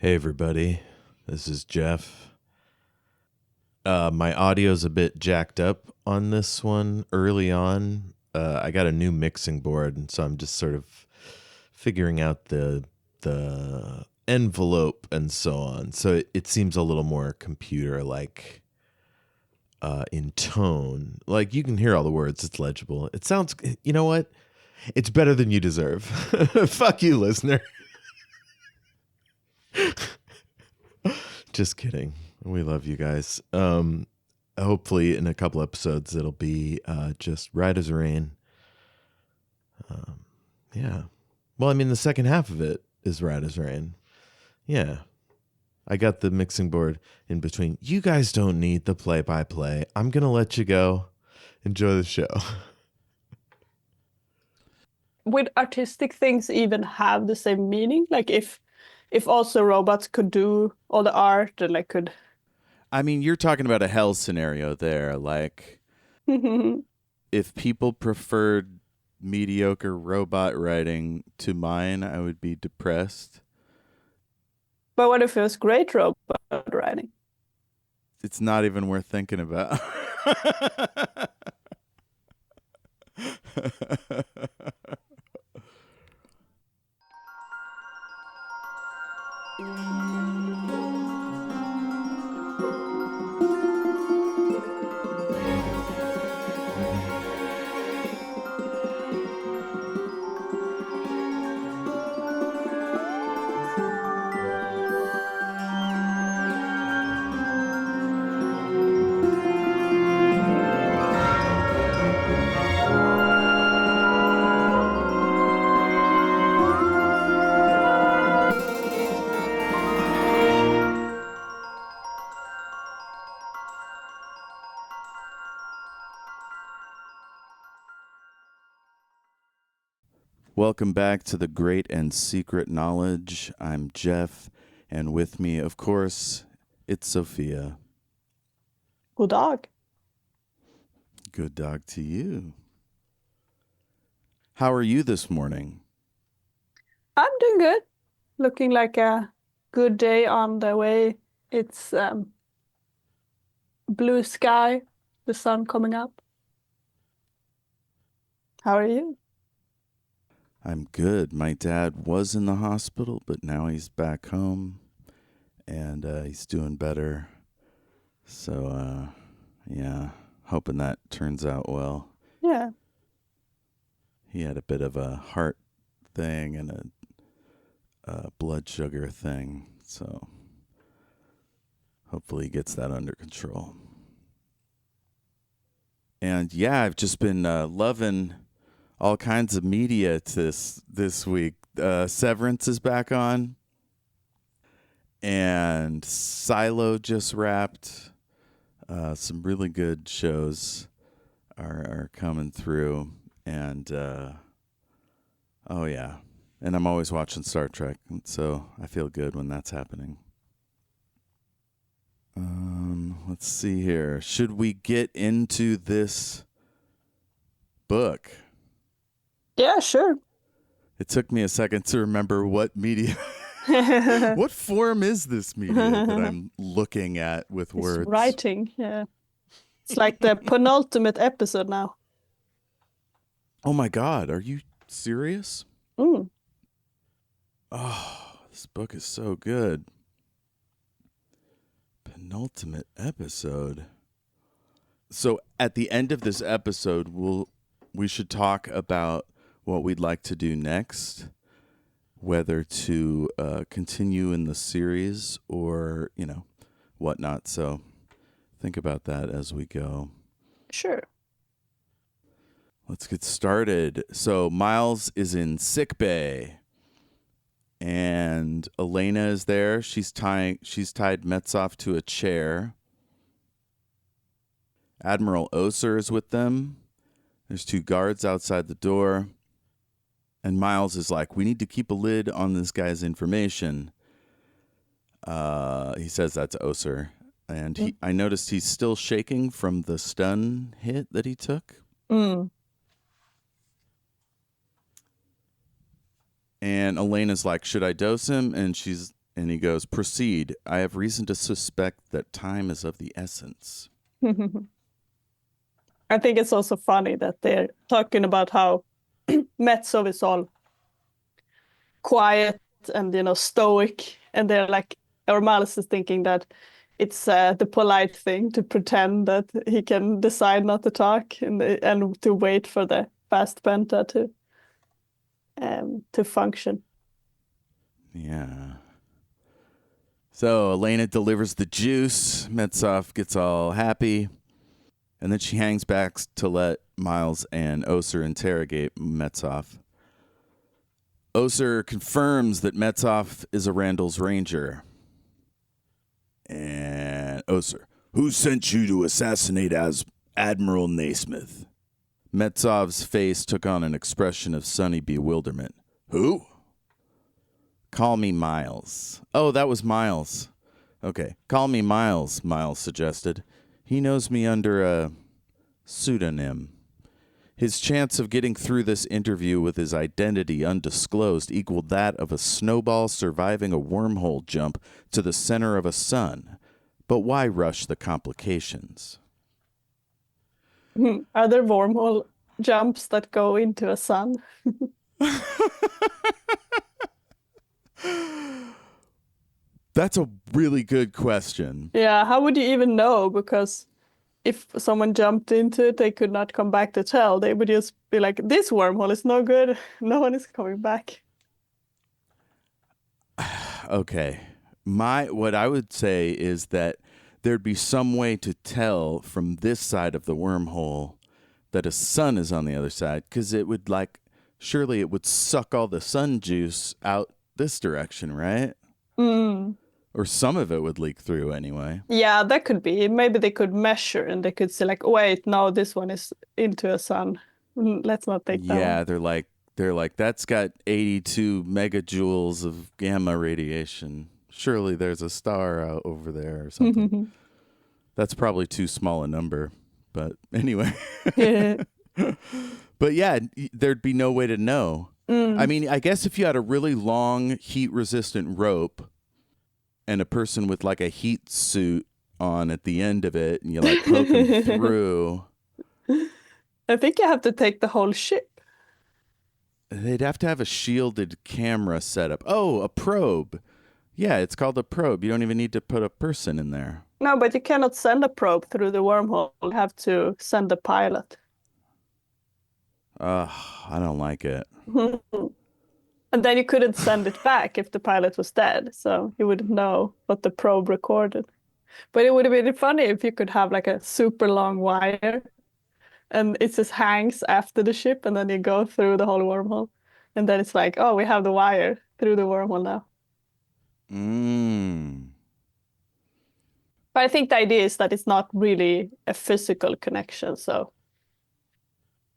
Hey everybody, this is Jeff. My audio's a bit jacked up on this one early on. I got a new mixing board, and so I'm just sort of figuring out the envelope and so on. So it seems a little more computer-like in tone. Like, you can hear all the words, it's legible. It sounds, you know what? It's better than you deserve. Fuck you, listener. Just kidding. We love you guys. Hopefully in a couple episodes it'll be just right as rain. Yeah. Well, I mean, the second half of it is right as rain. Yeah. I got the mixing board in between. You guys don't need the play-by-play. I'm going to let you go. Enjoy the show. Would artistic things even have the same meaning? Like if also robots could do all the art and like could. I mean, you're talking about a hell scenario there. Like, if people preferred mediocre robot writing to mine, I would be depressed. But what if it was great robot writing? It's not even worth thinking about. Welcome back to the Great and Secret Knowledge. I'm Jeff, and with me, of course, it's Sofia. Good dog. Good dog to you. How are you this morning? I'm doing good. Looking like a good day on the way. It's blue sky, the sun coming up. How are you? I'm good. My dad was in the hospital, but now he's back home, and he's doing better. So, yeah, hoping that turns out well. Yeah. He had a bit of a heart thing and a blood sugar thing, so hopefully he gets that under control. And yeah, I've just been loving all kinds of media this week. Severance is back on, and Silo just wrapped. Some really good shows are coming through, and oh yeah, and I'm always watching Star Trek, so I feel good when that's happening. Let's see here. Should we get into this book? Yeah, sure. It took me a second to remember what media, what form is this media that I'm looking at with It's words? writing, yeah. It's like the penultimate episode now. Oh my God, are you serious? Mm. Oh, this book is so good. Penultimate episode. So at the end of this episode, we should talk about what we'd like to do next, whether to continue in the series or, whatnot. So think about that as we go. Sure. Let's get started. So Miles is in sick bay, and Elena is there. She's tied Metsov to a chair. Admiral Oser is with them. There's 2 guards outside the door. And Miles is like, we need to keep a lid on this guy's information. He says that to Oser. And I noticed he's still shaking from the stun hit that he took. Mm. And Elena's like, should I dose him? And she's And he goes, "Proceed. I have reason to suspect that time is of the essence." I think it's also funny that they're talking about how Metsov is all quiet and stoic, and they're like, or Malice is thinking that it's the polite thing to pretend that he can decide not to talk and to wait for the fast penta to function. Yeah. So Elena delivers the juice. Metsov gets all happy. And then she hangs back to let Miles and Oser interrogate Metsov. Oser confirms that Metsov is a Randall's ranger. And Oser, "Who sent you to assassinate Admiral Naismith?" Metsov's face took on an expression of sunny bewilderment. "Who?" "Call me Miles." "Oh, that was Miles." "Okay, call me Miles," Miles suggested. "He knows me under a pseudonym." His chance of getting through this interview with his identity undisclosed equaled that of a snowball surviving a wormhole jump to the center of a sun. But why rush the complications? Are there wormhole jumps that go into a sun? That's a really good question. Yeah, how would you even know? Because if someone jumped into it, they could not come back to tell. They would just be like, this wormhole is no good. No one is coming back. Okay. What I would say is that there'd be some way to tell from this side of the wormhole that a sun is on the other side, because it would surely it would suck all the sun juice out this direction, right? Or some of it would leak through anyway. Yeah, that could be. Maybe they could measure and they could say like, wait, no, this one is into a sun. Let's not take that one. Yeah, they're like, that's got 82 megajoules of gamma radiation. Surely there's a star out over there or something. That's probably too small a number. But anyway. But yeah, there'd be no way to know. I mean, I guess if you had a really long heat-resistant rope and a person with like a heat suit on at the end of it, and you like poke them through. I think you have to take the whole ship. They'd have to have a shielded camera set up. Oh, a probe. Yeah, it's called a probe. You don't even need to put a person in there. No, but you cannot send a probe through the wormhole. You have to send a pilot. I don't like it. And then you couldn't send it back if the pilot was dead, so you wouldn't know what the probe recorded. But it would have been funny if you could have like a super long wire and it just hangs after the ship and then you go through the whole wormhole. And then it's like, oh, we have the wire through the wormhole now. But I think the idea is that it's not really a physical connection, so.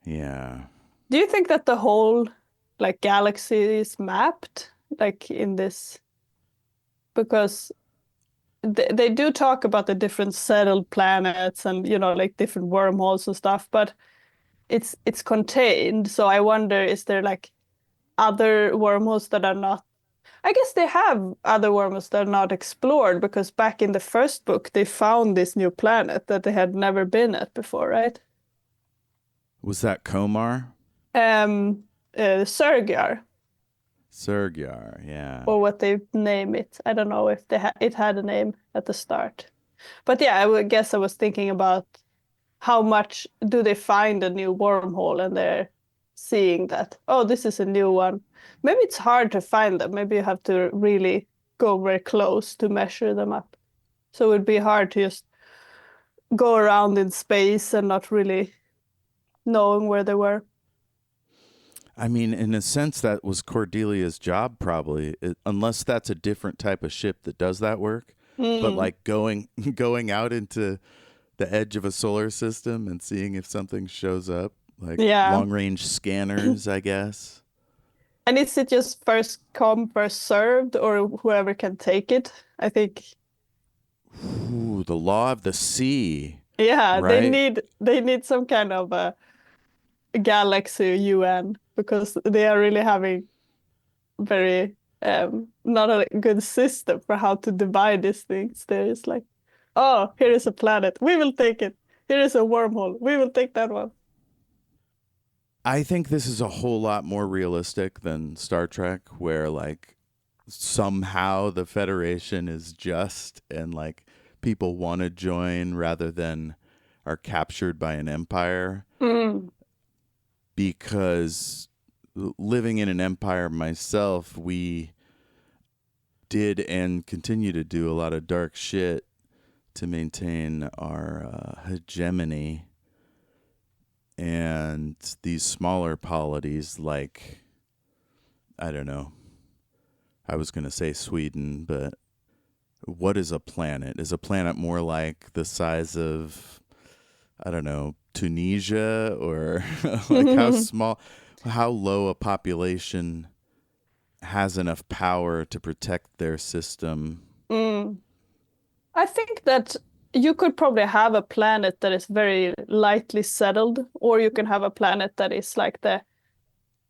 Yeah. Do you think that the whole like galaxy is mapped like in this? Because they do talk about the different settled planets and like different wormholes and stuff, but it's contained. So I wonder, is there like other wormholes that are not? I guess they have other wormholes that are not explored, because back in the first book they found this new planet that they had never been at before, right? Was that Komar? Sergyar. Sergyar, yeah. Or what they name it. I don't know if it had a name at the start. But yeah, I guess I was thinking about how much do they find a new wormhole and they're seeing that, oh, this is a new one. Maybe it's hard to find them. Maybe you have to really go very close to measure them up. So it would be hard to just go around in space and not really knowing where they were. I mean, in a sense, that was Cordelia's job, probably, unless that's a different type of ship that does that work. But like going out into the edge of a solar system and seeing if something shows up, like long-range scanners, I guess. And is it just first come, first served, or whoever can take it? I think. Ooh, the law of the sea. Yeah, right? they need some kind of a galaxy UN, because they are really having very not a good system for how to divide these things. There is like, oh, here is a planet, we will take it. Here is a wormhole, we will take that one. I think this is a whole lot more realistic than Star Trek, where like somehow the Federation is just and like people want to join rather than are captured by an empire. Because living in an empire myself, we did and continue to do a lot of dark shit to maintain our hegemony. And these smaller polities like, I don't know, I was going to say Sweden, but what is a planet? Is a planet more like the size of, I don't know, Tunisia, or like how low a population has enough power to protect their system? I think that you could probably have a planet that is very lightly settled, or you can have a planet that is like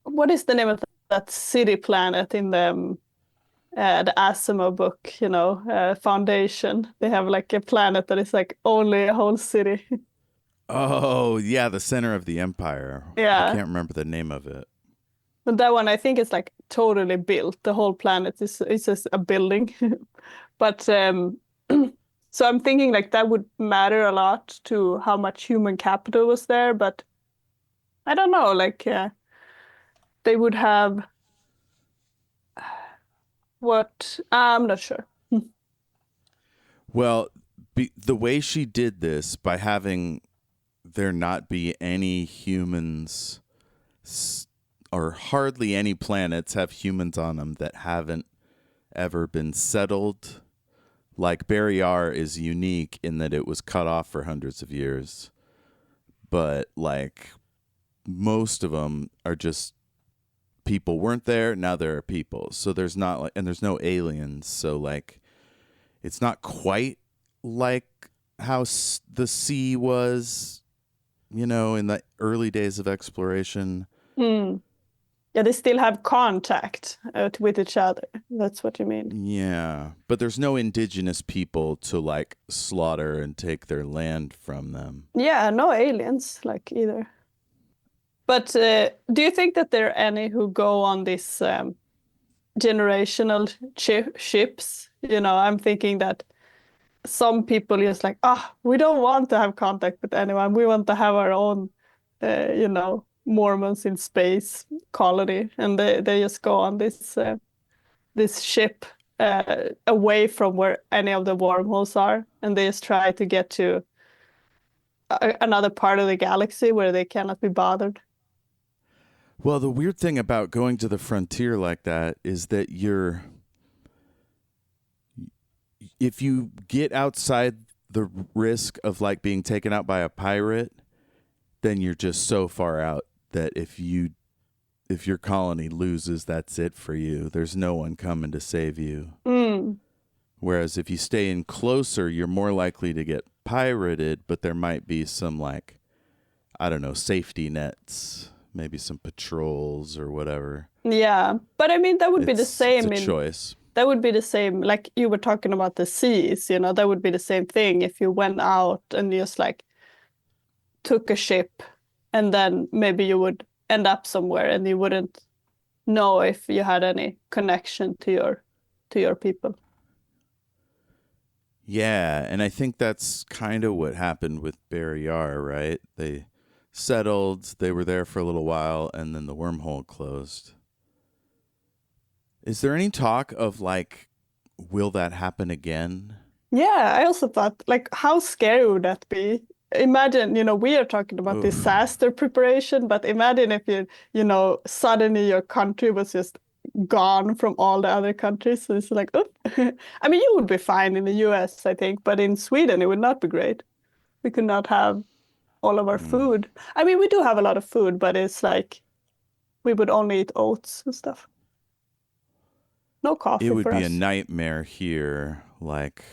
what is the name of that city planet in the Asimov book, Foundation? They have like a planet that is like only a whole city. Oh, yeah, the center of the empire. Yeah. I can't remember the name of it. But that one, I think it's like totally built. The whole planet is just a building. But so I'm thinking like that would matter a lot to how much human capital was there. But I don't know, like they would have what? I'm not sure. Well, the way she did this, by having there not be any humans or hardly any planets have humans on them that haven't ever been settled. Like Barrayar is unique in that it was cut off for hundreds of years, but like most of them are just people weren't there, now there are people. So there's not like, and there's no aliens, so like it's not quite like how the sea was, in the early days of exploration. Yeah, they still have contact with each other. That's what you mean. Yeah, but there's no indigenous people to like slaughter and take their land from them. Yeah, no aliens like either. But do you think that there are any who go on this generational ships? I'm thinking that some people just like, we don't want to have contact with anyone. We want to have our own, Mormons in space colony, and they just go on this ship away from where any of the wormholes are, and they just try to get to another part of the galaxy where they cannot be bothered. Well, the weird thing about going to the frontier like that is that if you get outside the risk of like being taken out by a pirate, then you're just so far out that if your colony loses, that's it for you. There's no one coming to save you. Whereas if you stay in closer, you're more likely to get pirated, but there might be some like, I don't know, safety nets, maybe some patrols or whatever. Yeah, but I mean that would be the same. It's a choice. That would be the same, like you were talking about the seas, that would be the same thing if you went out and just like took a ship, and then maybe you would end up somewhere and you wouldn't know if you had any connection to your people. Yeah, and I think that's kind of what happened with Barrayar, right? They settled, they were there for a little while, and then the wormhole closed. Is there any talk of like, will that happen again? Yeah, I also thought, like, how scary would that be? Imagine, we are talking about disaster preparation, but imagine if suddenly your country was just gone from all the other countries. So it's like, I mean, you would be fine in the US, I think, but in Sweden, it would not be great. We could not have all of our food. I mean, we do have a lot of food, but it's like we would only eat oats and stuff. No coffee for us. It would be a nightmare here. Like,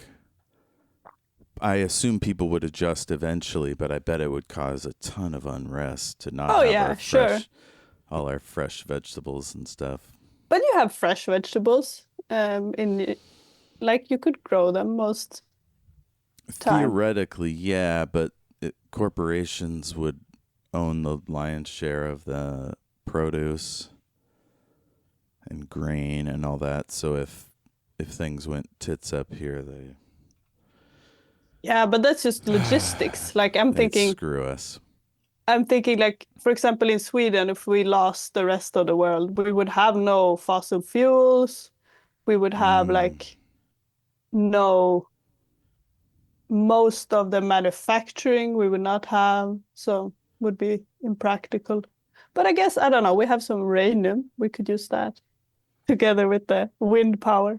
I assume people would adjust eventually, but I bet it would cause a ton of unrest to not have all our fresh vegetables and stuff. But you have fresh vegetables. Like you could grow them most time. Theoretically, yeah, but corporations would own the lion's share of the produce and grain and all that. So if things went tits up here, they Yeah, but that's just logistics. Like they'd screw us. I'm thinking like, for example, in Sweden, if we lost the rest of the world, we would have no fossil fuels. We would have like no, most of the manufacturing we would not have, so would be impractical. But I guess, I don't know, we have some uranium. We could use that together with the wind power.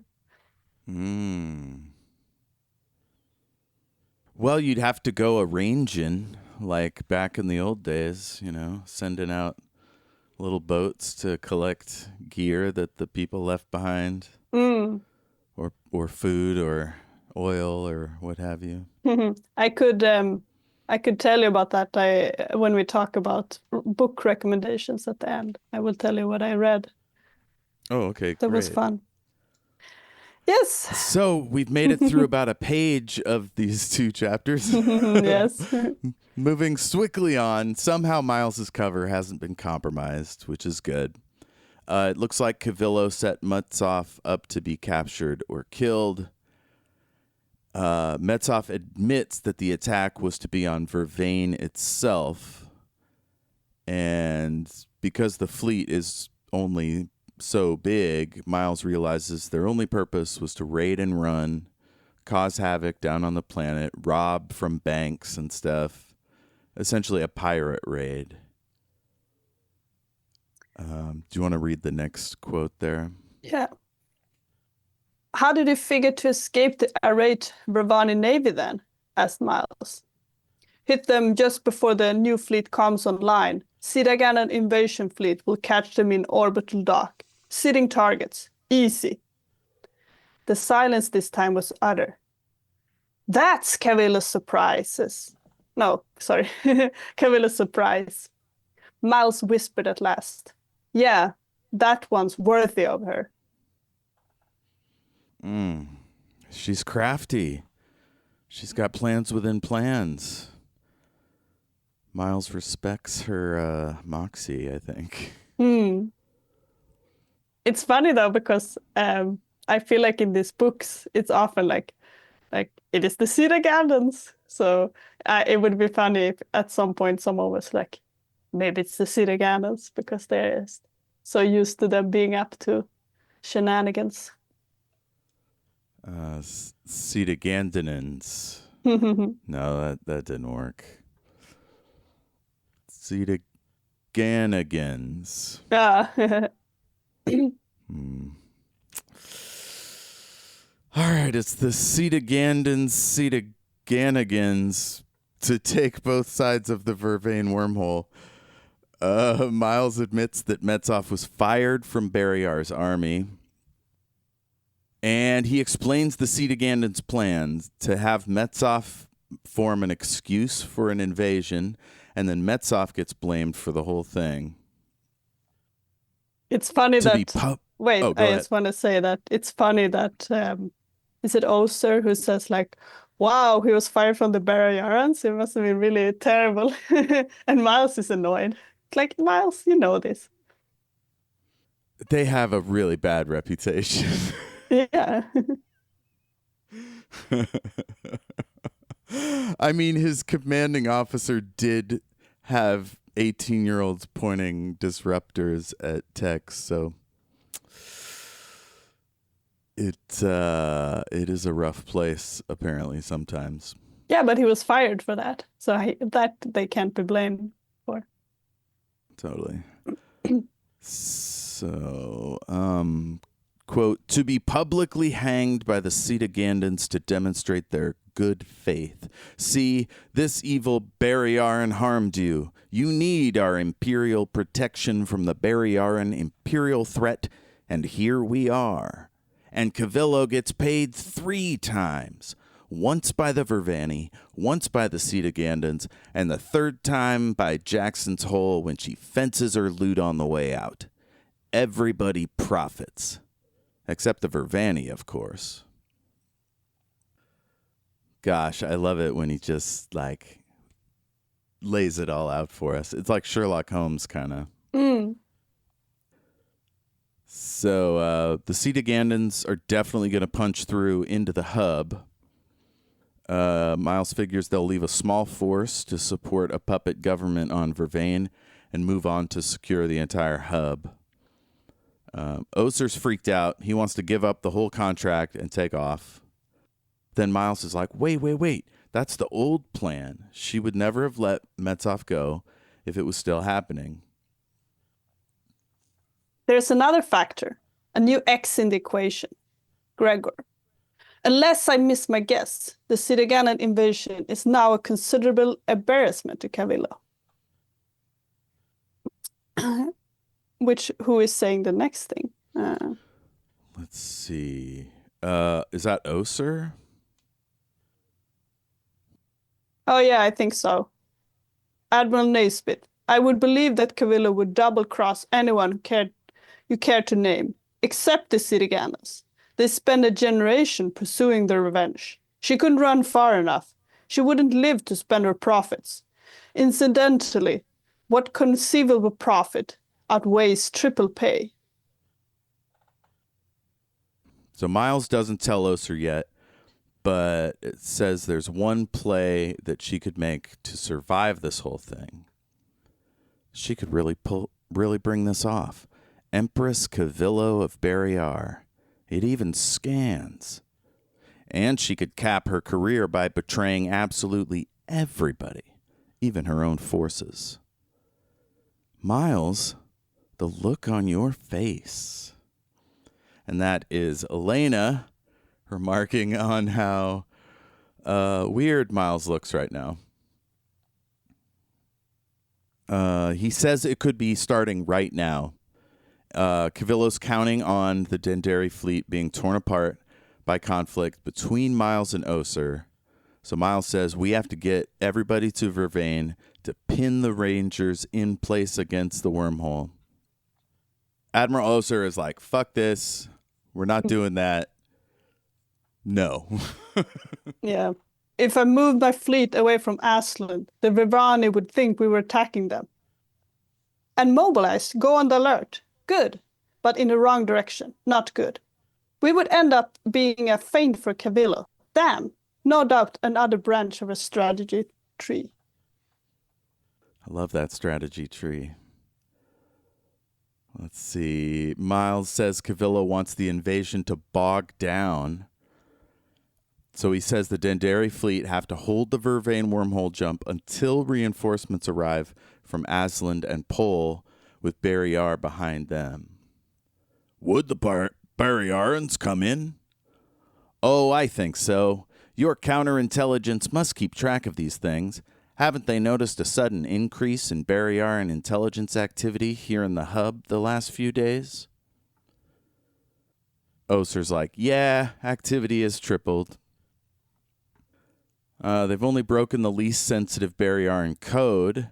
Well, you'd have to go a-ranging like back in the old days, you know, sending out little boats to collect gear that the people left behind, or food or oil or what have you. I could tell you about that when we talk about book recommendations at the end. I will tell you what I read. Oh, okay, That great. was fun. Yes. So we've made it through about a page of these 2 chapters. Yes. Moving swiftly on, somehow Miles's cover hasn't been compromised, which is good. It looks like Cavilo set Metsov up to be captured or killed. Metsov admits that the attack was to be on Vervain itself, and because the fleet is only so big, Miles realizes their only purpose was to raid and run, cause havoc down on the planet, rob from banks and stuff. Essentially a pirate raid. Do you want to read the next quote there? Yeah. How did you figure to escape the irate Bravani Navy then? Asked Miles. Hit them just before the new fleet comes online. Cetagandan invasion fleet will catch them in orbital dock. Sitting targets. Easy. The silence this time was utter. That's Cavilo's surprises. No, sorry. Cavilo's surprise. Miles whispered at last. Yeah, that one's worthy of her. She's crafty. She's got plans within plans. Miles respects her moxie, I think. It's funny though, because I feel like in these books, it's often like it is the Cetagandans. So it would be funny if at some point someone was like, maybe it's the Cetagandans, because they're so used to them being up to shenanigans. Cetagandanans. No, that didn't work. Cetaganigans. All right, it's the Cetagandans, Cetaganigans to take both sides of the Vervain wormhole. Miles admits that Metsov was fired from Barrayar's army. And he explains the Cetagandans' plans to have Metsov form an excuse for an invasion, and then Metsov gets blamed for the whole thing. It's funny I ahead. just want to say that it's funny that, is it Oster who says like, wow, he was fired from the Barrayarans? It must have been really terrible. And Miles is annoyed. Like, Miles, you know this. They have a really bad reputation. Yeah. I mean, his commanding officer did have 18-year-olds pointing disruptors at text, so it is a rough place apparently sometimes. Yeah, but he was fired for that, so that they can't be blamed for. Totally. So, quote, to be publicly hanged by the Cetagandans to demonstrate their good faith. See, this evil Barrayaran harmed you. You need our imperial protection from the Barrayaran imperial threat, and here we are. And Cavilo gets paid 3 times. Once by the Vervani, once by the Cetagandans, and the 3rd time by Jackson's Hole when she fences her loot on the way out. everybody profits. Except the Vervani, of course. Gosh, I love it when he just, like, lays it all out for us. It's like Sherlock Holmes, kind of. So the Cetagandans are definitely going to punch through into the hub. Miles figures they'll leave a small force to support a puppet government on Vervain and move on to secure the entire hub. Oser's freaked out. He wants to give up the whole contract and take off. Then Miles is like, wait. That's the old plan. She would never have let Metsov go if it was still happening. There's another factor, a new X in the equation, Gregor. Unless I miss my guess, the Cetagandan invasion is now a considerable embarrassment to Cavilo. Who is saying the next thing? Let's see. Is that Oser? Oh, yeah, I think so. Admiral Naismith, I would believe that Cavilo would double-cross anyone you care to name, except the Cetagandans. They spend a generation pursuing their revenge. She couldn't run far enough. She wouldn't live to spend her profits. Incidentally, what conceivable profit outweighs triple pay? So Miles doesn't tell Oser yet, but it says there's one play that she could make to survive this whole thing. She could really bring this off. Empress Cavilo of Barrayar. It even scans. And she could cap her career by betraying absolutely everybody, even her own forces. Miles, the look on your face. And that is Elena remarking on how weird Miles looks right now. He says it could be starting right now. Cavilo's counting on the Dendari fleet being torn apart by conflict between Miles and Oser. So Miles says we have to get everybody to Vervain to pin the Rangers in place against the wormhole. Admiral Oser is like, fuck this. We're not doing that. No. Yeah. If I moved my fleet away from Aslan, the Vervani would think we were attacking them. And mobilized, go on the alert. Good, but in the wrong direction. Not good. We would end up being a feint for Cavilo. Damn, no doubt another branch of a strategy tree. I love that strategy tree. Let's see. Miles says Cavilo wants the invasion to bog down. So he says the Dendari fleet have to hold the Vervain wormhole jump until reinforcements arrive from Aslan and Pol, with Barrayar behind them. Would the Barrayarans come in? Oh, I think so. Your counterintelligence must keep track of these things. Haven't they noticed a sudden increase in Barrayaran intelligence activity here in the hub the last few days? Oser's like, yeah, activity has tripled. They've only broken the least sensitive Barrayaran code.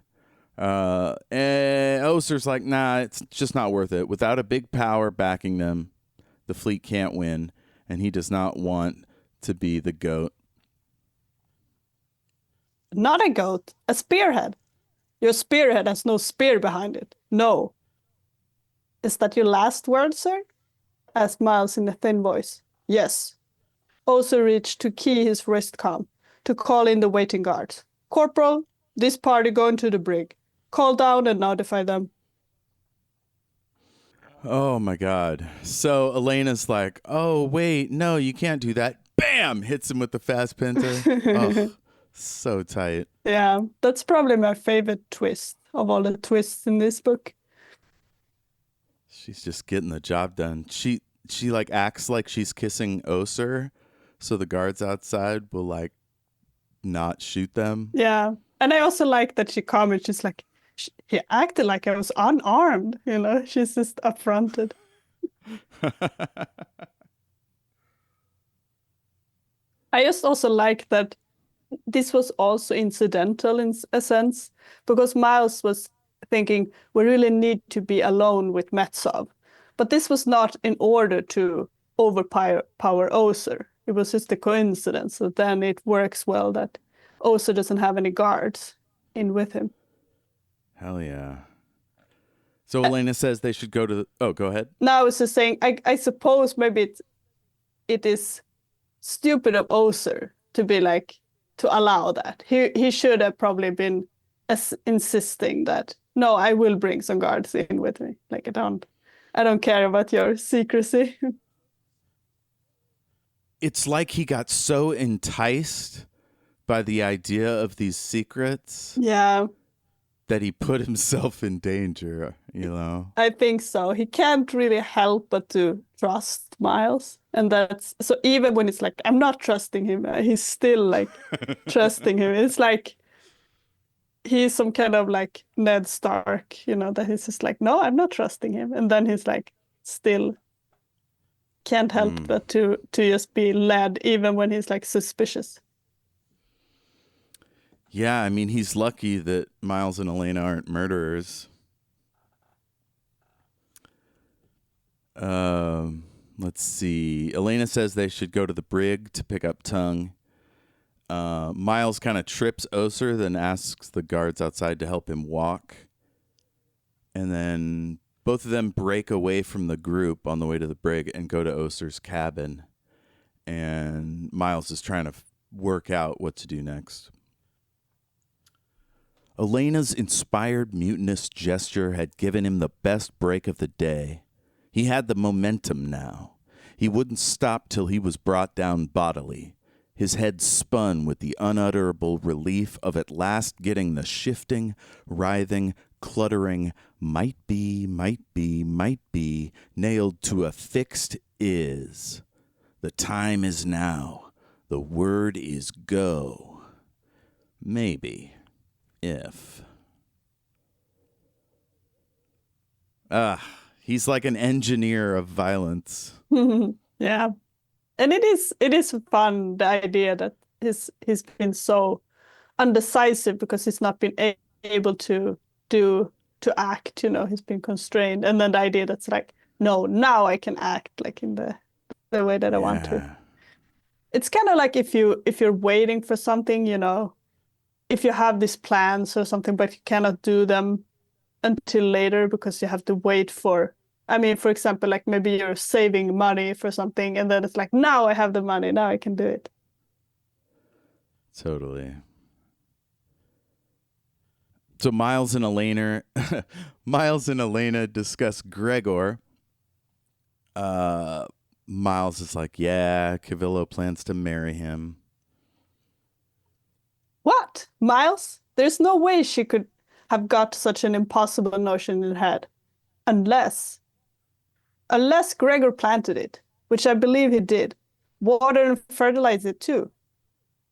And Oser's like, nah, it's just not worth it. Without a big power backing them, the fleet can't win, and he does not want to be the goat. Not a goat, a spearhead. Your spearhead has no spear behind it. No. Is that your last word, sir? Asked Miles in a thin voice. Yes. Oser reached to key his wrist comm to call in the waiting guards. Corporal, this party going to the brig. Call down and notify them. Oh, my God. So Elena's like, oh, wait, no, you can't do that. Bam! Hits him with the fast pinter. Oh, so tight. Yeah, that's probably my favorite twist of all the twists in this book. She's just getting the job done. She like acts like she's kissing Oser, so the guards outside will like not shoot them. Yeah, and I also like that she comments, she's like, he acted like I was unarmed, you know? She's just affronted. I just also like that this was also incidental in a sense, because Miles was thinking, we really need to be alone with Metsov. But this was not in order to overpower Oser. It was just a coincidence. So then it works well that Oser doesn't have any guards in with him. Hell yeah. So Elena says they should go to the... Oh, go ahead. No, I was just saying, I suppose maybe it is stupid of Oser to be like, to allow that. He should have probably been insisting that, no, I will bring some guards in with me. Like, I don't care about your secrecy. It's like he got so enticed by the idea of these secrets. Yeah. That he put himself in danger, you know? I think so. He can't really help but to trust Miles. And that's so even when it's like, I'm not trusting him, he's still like trusting him. It's like he's some kind of like Ned Stark, that he's just like, no, I'm not trusting him. And then he's like, still can't help but to just be led, even when he's like suspicious. Yeah, I mean, he's lucky that Miles and Elena aren't murderers. Let's see. Elena says they should go to the brig to pick up Tongue. Miles kind of trips Oser, then asks the guards outside to help him walk. And then both of them break away from the group on the way to the brig and go to Oser's cabin. And Miles is trying to work out what to do next. Elena's inspired mutinous gesture had given him the best break of the day. He had the momentum now. He wouldn't stop till he was brought down bodily. His head spun with the unutterable relief of at last getting the shifting, writhing, cluttering, might be, nailed to a fixed is. The time is now. The word is go. Maybe. If. He's like an engineer of violence. Yeah. And it is fun, the idea that he's been so undecisive because he's not been able to act, he's been constrained. And then the idea that's like, no, now I can act like in the way that I want to. It's kind of like if you're waiting for something, if you have these plans or something, but you cannot do them until later because you have to wait for example, like maybe you're saving money for something and then it's like, now I have the money, now I can do it. Totally. So Miles and Elena discuss Gregor. Miles is like, yeah, Cavilo plans to marry him. What? Miles? There's no way she could have got such an impossible notion in her head. Unless Gregor planted it, which I believe he did, water and fertilize it too.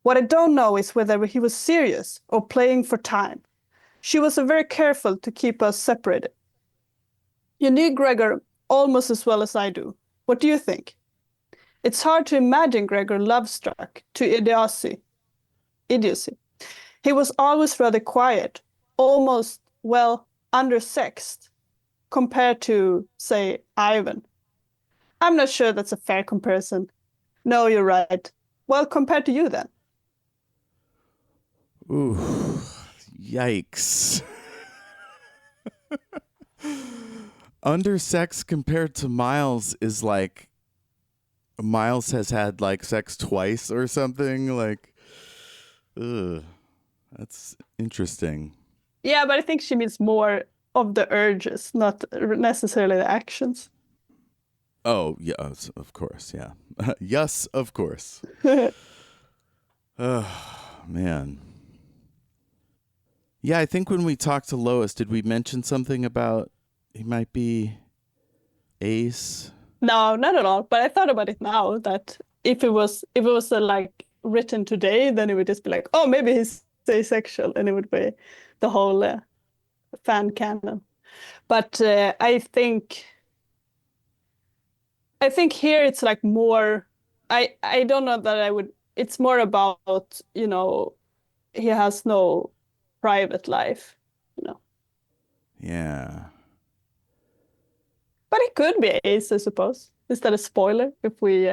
What I don't know is whether he was serious or playing for time. She was very careful to keep us separated. You knew Gregor almost as well as I do. What do you think? It's hard to imagine Gregor love-struck to idiocy. He was always rather quiet, almost, undersexed, compared to, say, Ivan. I'm not sure that's a fair comparison. No, you're right. Well, compared to you, then. Ooh, yikes. Undersex compared to Miles is like Miles has had like sex twice or something. Like, ugh, that's interesting. Yeah, but I think she means more of the urges, not necessarily the actions. Oh, yes, of course. Yeah. Yes, of course. Oh, man. Yeah, I think when we talked to Lois, did we mention something about he might be ace? No, not at all. But I thought about it now that if it was like written today, then it would just be like, oh, maybe he's asexual, and it would be the whole fan canon. But I think here it's like more. I don't know that I would. It's more about he has no private life. Yeah. But it could be Ace, I suppose. Is that a spoiler? If we,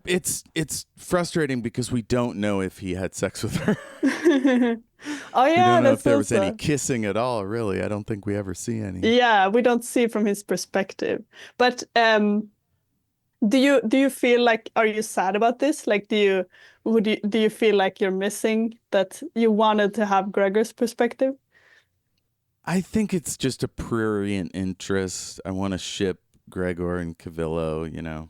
It's frustrating because we don't know if he had sex with her. oh We yeah, don't know if that's there was any also. kissing at all, really. I don't think we ever see any. Yeah, we don't see from his perspective. But do you feel like, are you sad about this? Like, do you feel like you're missing that you wanted to have Gregor's perspective? I think it's just a prurient interest. I want to ship Gregor and Cavilo, you know.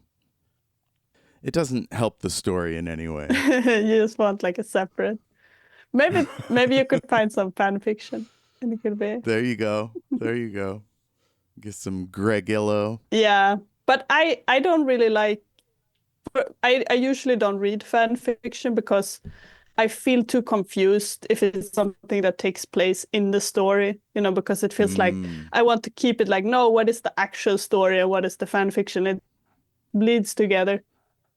It doesn't help the story in any way. You just want like a separate. Maybe you could find some fan fiction, and it could be. There you go. There you go. Get some Gregillo. Yeah, but I don't really like. I usually don't read fan fiction because I feel too confused if it's something that takes place in the story, because it feels like I want to keep it like, no, what is the actual story and what is the fan fiction? It bleeds together.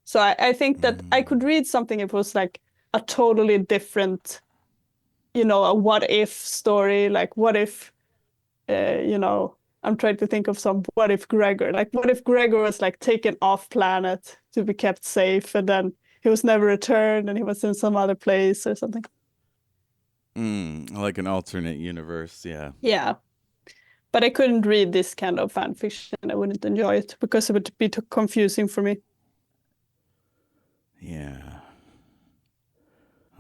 So I think that I could read something if it was like a totally different, a what if story, like what if, I'm trying to think of some what if Gregor, like what if Gregor was like taken off planet to be kept safe and then he was never returned and he was in some other place or something. Like an alternate universe, yeah. Yeah. But I couldn't read this kind of fan fiction. I wouldn't enjoy it because it would be too confusing for me. Yeah.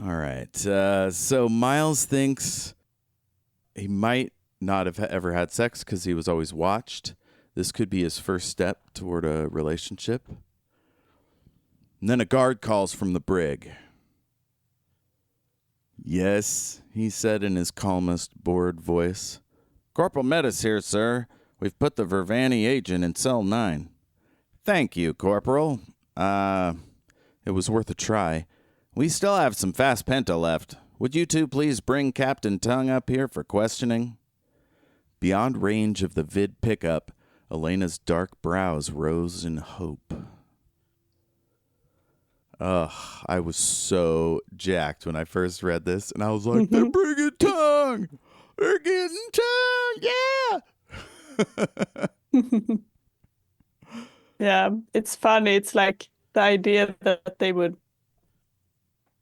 All right. So Miles thinks he might not have ever had sex because he was always watched. This could be his first step toward a relationship. And then a guard calls from the brig. Yes, he said in his calmest, bored voice. Corporal Metis here, sir. We've put the Vervani agent in cell 9. Thank you, Corporal. It was worth a try. We still have some fast penta left. Would you two please bring Captain Tongue up here for questioning? Beyond range of the vid pickup, Elena's dark brows rose in hope. I was so jacked when I first read this, and I was like, they're bringing Tongue! They're getting Tongue! Yeah! Yeah, it's funny. It's like the idea that they would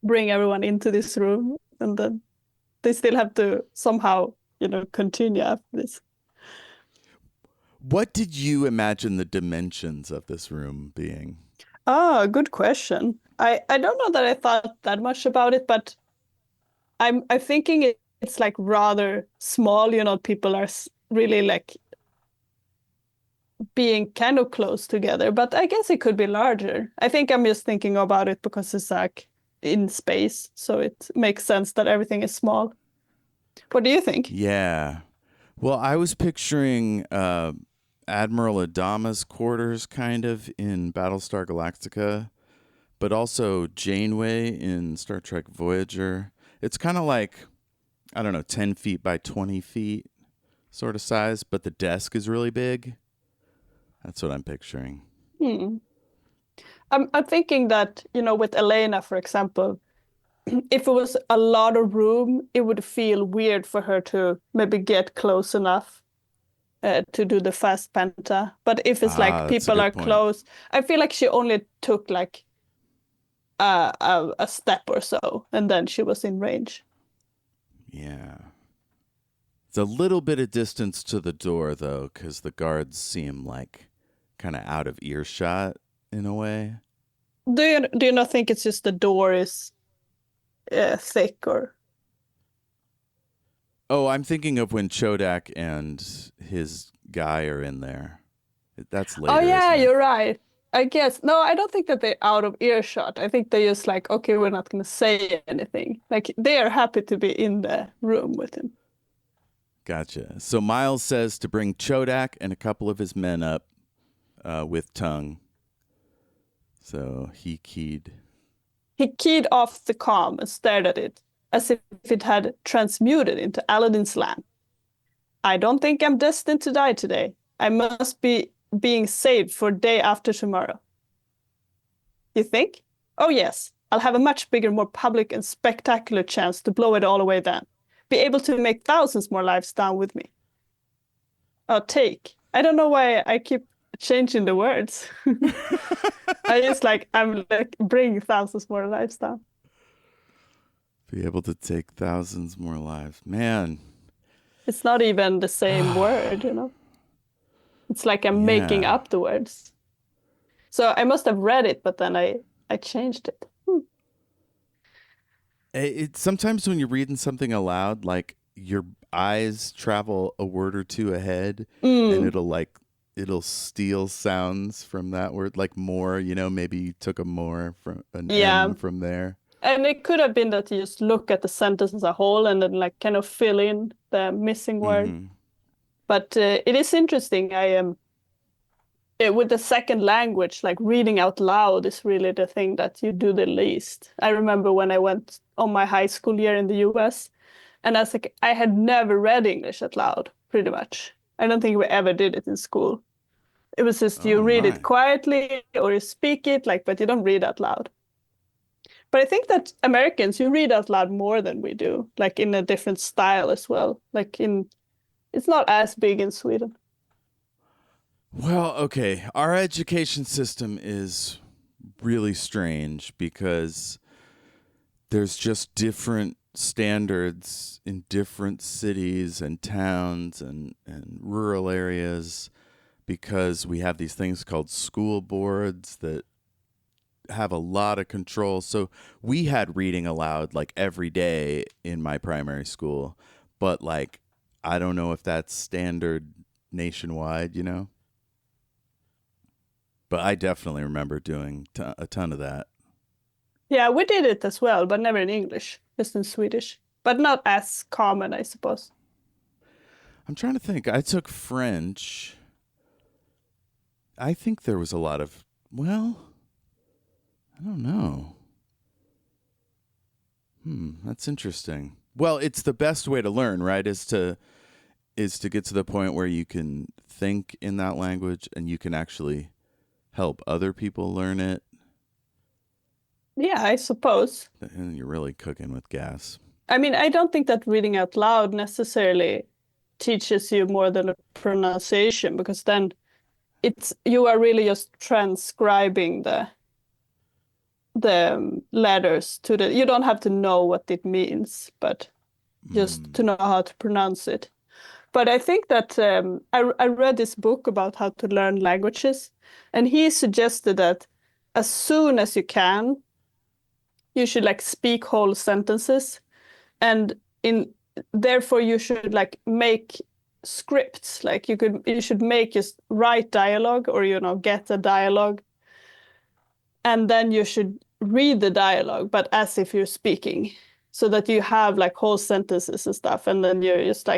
bring everyone into this room and then they still have to somehow, continue after this. What did you imagine the dimensions of this room being? Oh, good question. I don't know that I thought that much about it, but I'm thinking it's like rather small. People are really like being kind of close together, but I guess it could be larger. I think I'm just thinking about it because it's like in space, so it makes sense that everything is small. What do you think? Yeah. Well, I was picturing Admiral Adama's quarters kind of in Battlestar Galactica, but also Janeway in Star Trek Voyager. It's kind of like, I don't know, 10 feet by 20 feet sort of size, but the desk is really big. That's what I'm picturing. I'm thinking that, with Elena, for example, if it was a lot of room, it would feel weird for her to maybe get close enough to do the fast penta. But if it's like people are close, I feel like she only took like a step or so, and then she was in range. Yeah. It's a little bit of distance to the door, though, because the guards seem like kind of out of earshot in a way. Do you not think it's just the door is thick or? Oh, I'm thinking of when Chodak and his guy are in there. That's later. Oh yeah, isn't it? you're right. I guess. No, I don't think that they're out of earshot. I think they're just like, okay, we're not going to say anything. Like they are happy to be in the room with him. Gotcha. So Miles says to bring Chodak and a couple of his men up with Tongue. So he keyed. He keyed off the comm and stared at it as if it had transmuted into Aladdin's lamp. I don't think I'm destined to die today. I must be being saved for day after tomorrow. You think? Oh yes, I'll have a much bigger, more public and spectacular chance to blow it all away then. Be able to make thousands more lives down with me. Oh, take. I don't know why I keep changing the words. I just I'm like bring thousands more lives down. Be able to take thousands more lives. Man. It's not even the same word, you know. It's like I'm making Yeah. up the words. So I must have read it, but then I changed it. It's sometimes when you're reading something aloud, like your eyes travel a word or two ahead, and it'll steal sounds from that word, like more. You know, maybe you took a more from an M from there. And it could have been that you just look at the sentence as a whole and then like kind of fill in the missing word. Mm-hmm. But it is interesting. I am with the second language, like reading out loud is really the thing that you do the least. I remember when I went on my high school year in the US, and I had never read English out loud, pretty much. I don't think we ever did it in school. It was just you read it quietly or you speak it, but you don't read out loud. But I think that Americans, you read out loud more than we do, like in a different style as well. It's not as big in Sweden. Well, okay. Our education system is really strange because there's just different standards in different cities and towns and rural areas because we have these things called school boards that have a lot of control. So we had reading aloud like every day in my primary school, but like I don't know if that's standard nationwide, you know? But I definitely remember doing a ton of that. Yeah, we did it as well, but never in English, just in Swedish. But not as common, I suppose. I'm trying to think. I took French. I think there was a lot of, well, I don't know. That's interesting. Well, it's the best way to learn, right? Is to get to the point where you can think in that language and you can actually help other people learn it. Yeah, I suppose. And you're really cooking with gas. I mean, I don't think that reading out loud necessarily teaches you more than a pronunciation, because then you are really just transcribing the letters to you don't have to know what it means, but just to know how to pronounce it. But I think that I read this book about how to learn languages, and he suggested that as soon as you can, you should speak whole sentences, and therefore you should make scripts. You should just write dialogue, or get a dialogue, and then you should read the dialogue, but as if you're speaking, so that you have whole sentences and stuff, and then you're just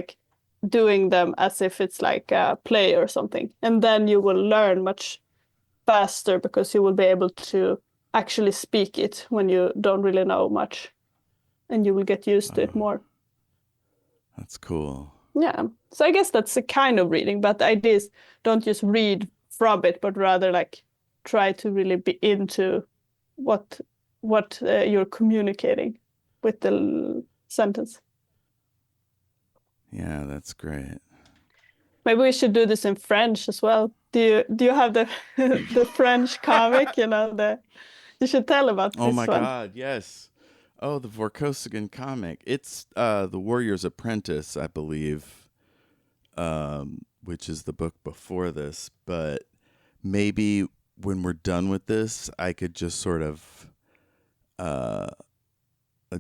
doing them as if it's like a play or something, and then you will learn much faster because you will be able to actually speak it when you don't really know much, and you will get used to it more. That's cool. Yeah, so I guess that's a kind of reading, but the idea is don't just read from it, but rather try to really be into what you're communicating with the sentence. Yeah, that's great. Maybe we should do this in French as well. Do you have the the French comic? You should tell about this one. Oh my God, yes. Oh, the Vorkosigan comic. It's The Warrior's Apprentice, I believe, which is the book before this. But maybe when we're done with this, I could just sort of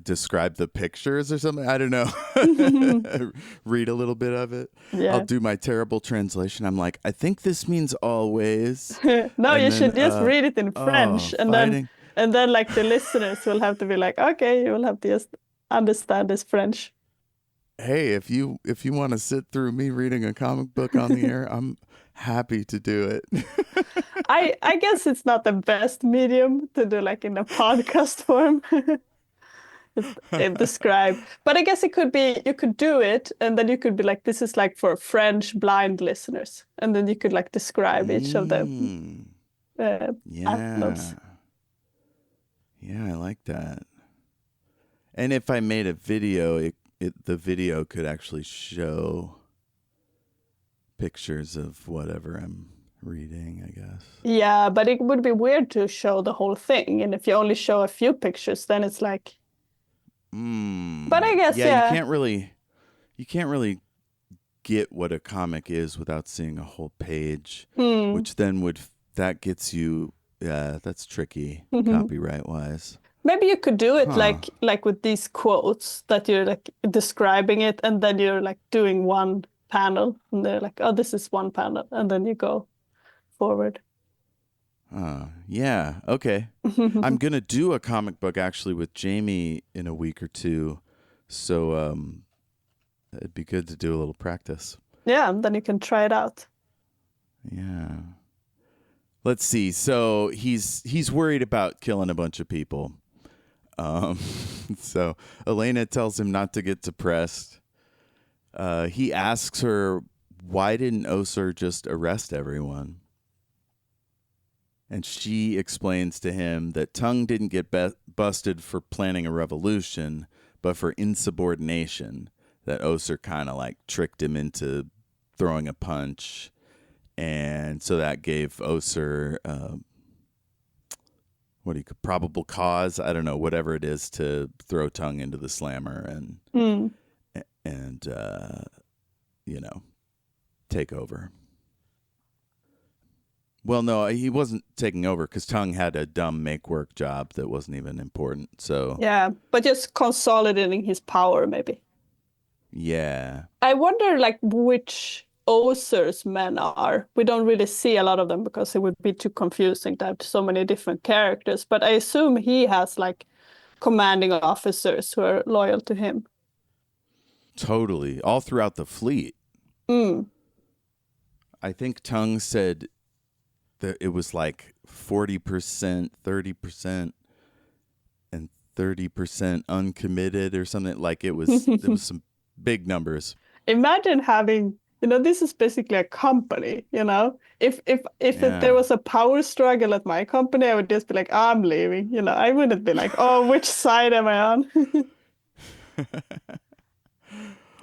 describe the pictures or something. I don't know. Read a little bit of it. Yeah. I'll do my terrible translation. I'm like, I think this means always. No, you should just read it in French, and then the listeners will have to be like, okay, you will have to just understand this French. Hey, if you want to sit through me reading a comic book on the air, I'm happy to do it. I guess it's not the best medium to do in a podcast form. Describe, but I guess it could be, you could do it, and then you could be like, this is for French blind listeners, and then you could describe each of them. Notes. Yeah, I like that. And if I made a video, the video could actually show pictures of whatever I'm reading, I guess. Yeah, but it would be weird to show the whole thing. And if you only show a few pictures, then it's like... But I guess, yeah, yeah. you can't really get what a comic is without seeing a whole page, Hmm. which then that gets you, yeah, that's tricky copyright wise. Maybe you could do it Huh. like with these quotes that you're like describing it, and then you're like doing one panel, and they're like, oh, this is one panel, and then you go forward. Yeah, okay. I'm going to do a comic book actually with Jamie in a week or two. So it'd be good to do a little practice. Yeah, and then you can try it out. Yeah. Let's see. So he's worried about killing a bunch of people. So Elena tells him not to get depressed. He asks her, why didn't Oser just arrest everyone? And she explains to him that Tung didn't get busted for planning a revolution, but for insubordination. That Oser kind of like tricked him into throwing a punch. And so that gave Oser, probable cause? I don't know, whatever it is to throw Tung into the slammer and take over. Well, no, he wasn't taking over because Tung had a dumb make-work job that wasn't even important. So yeah, but just consolidating his power, maybe. Yeah. I wonder, like, which Oser's men are. We don't really see a lot of them because it would be too confusing to have so many different characters. But I assume he has like commanding officers who are loyal to him. Totally. All throughout the fleet. I think Tung said that it was like 40%, 30%, and 30% uncommitted or something. Like it was some big numbers. Imagine having, this is basically a company, If Yeah. there was a power struggle at my company, I would just be like, I'm leaving. I wouldn't be like, oh, which side am I on?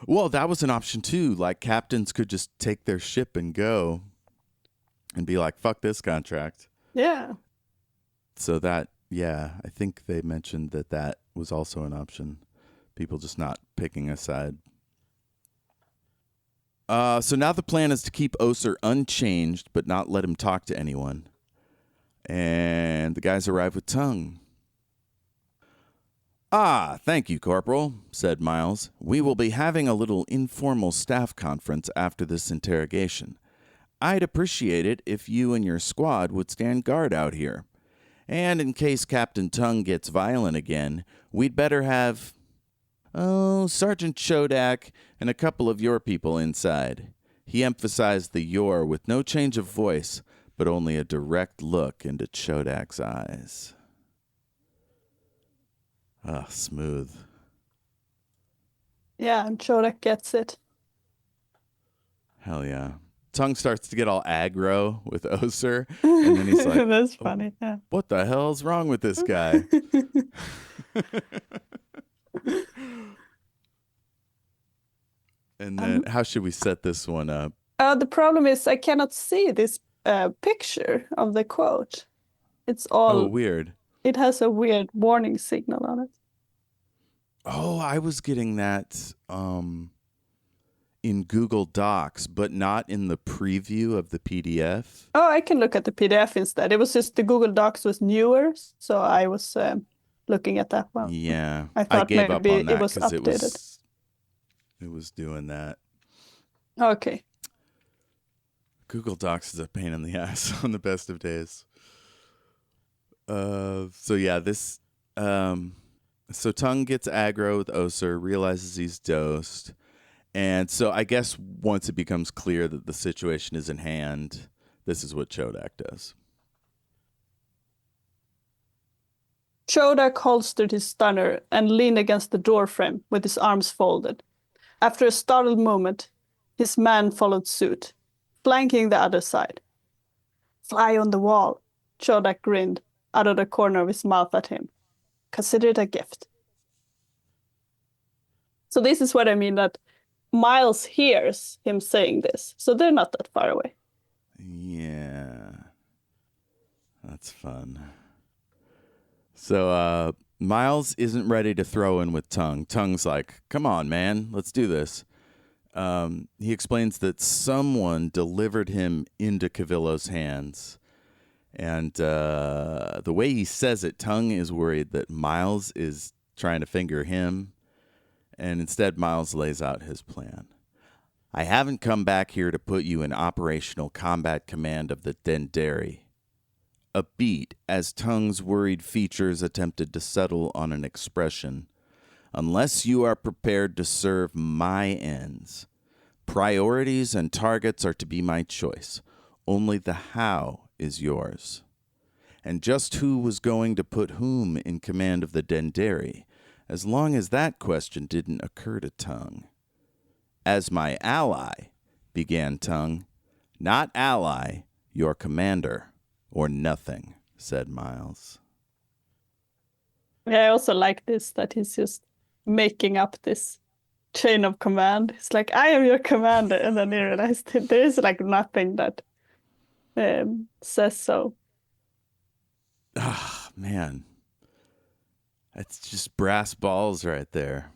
Well, that was an option too. Like captains could just take their ship and go and be like, fuck this contract. Yeah. So that, yeah, I think they mentioned that was also an option. People just not picking a side. So now the plan is to keep Oser unchanged, but not let him talk to anyone. And the guys arrive with Tung. Ah, thank you, Corporal, said Miles. We will be having a little informal staff conference after this interrogation. I'd appreciate it if you and your squad would stand guard out here. And in case Captain Tung gets violent again, we'd better have, Sergeant Chodak and a couple of your people inside. He emphasized the your with no change of voice, but only a direct look into Chodak's eyes. Ah, smooth. Yeah, and Chodak gets it. Hell yeah. Tung starts to get all aggro with Oser, and then he's like, That's funny. Yeah. What the hell's wrong with this guy? And then how should we set this one up? The problem is I cannot see this picture of the quote. It's all weird. It has a weird warning signal on it. Oh, I was getting that in Google Docs, but not in the preview of the PDF. Oh, I can look at the PDF instead. It was just the Google Docs was newer, so I was looking at that one. Yeah, I gave up on that it was updated. It was doing that. Okay. Google Docs is a pain in the ass on the best of days. So yeah, this. So Tung gets aggro with Oser, realizes he's dosed. And so I guess once it becomes clear that the situation is in hand, this is what Chodak does. Chodak holstered his stunner and leaned against the doorframe with his arms folded. After a startled moment, his man followed suit, flanking the other side. Fly on the wall, Chodak grinned out of the corner of his mouth at him. Consider it a gift. So this is what I mean, that Miles hears him saying this, so they're not that far away. Yeah. That's fun. So Miles isn't ready to throw in with Tongue. Tongue's like, come on, man, let's do this. He explains that someone delivered him into Cavilo's hands. And the way he says it, Tongue is worried that Miles is trying to finger him. And instead, Miles lays out his plan. I haven't come back here to put you in operational combat command of the Dendari. A beat as Tongue's worried features attempted to settle on an expression. Unless you are prepared to serve my ends, priorities and targets are to be my choice. Only the how is yours. And just who was going to put whom in command of the Dendari, as long as that question didn't occur to Tongue. As my ally, began Tongue. Not ally, your commander, or nothing, said Miles. Yeah, I also like this, that he's just making up this chain of command. It's like, I am your commander. And then he realized there is like nothing that says so. Ah, man. That's just brass balls right there.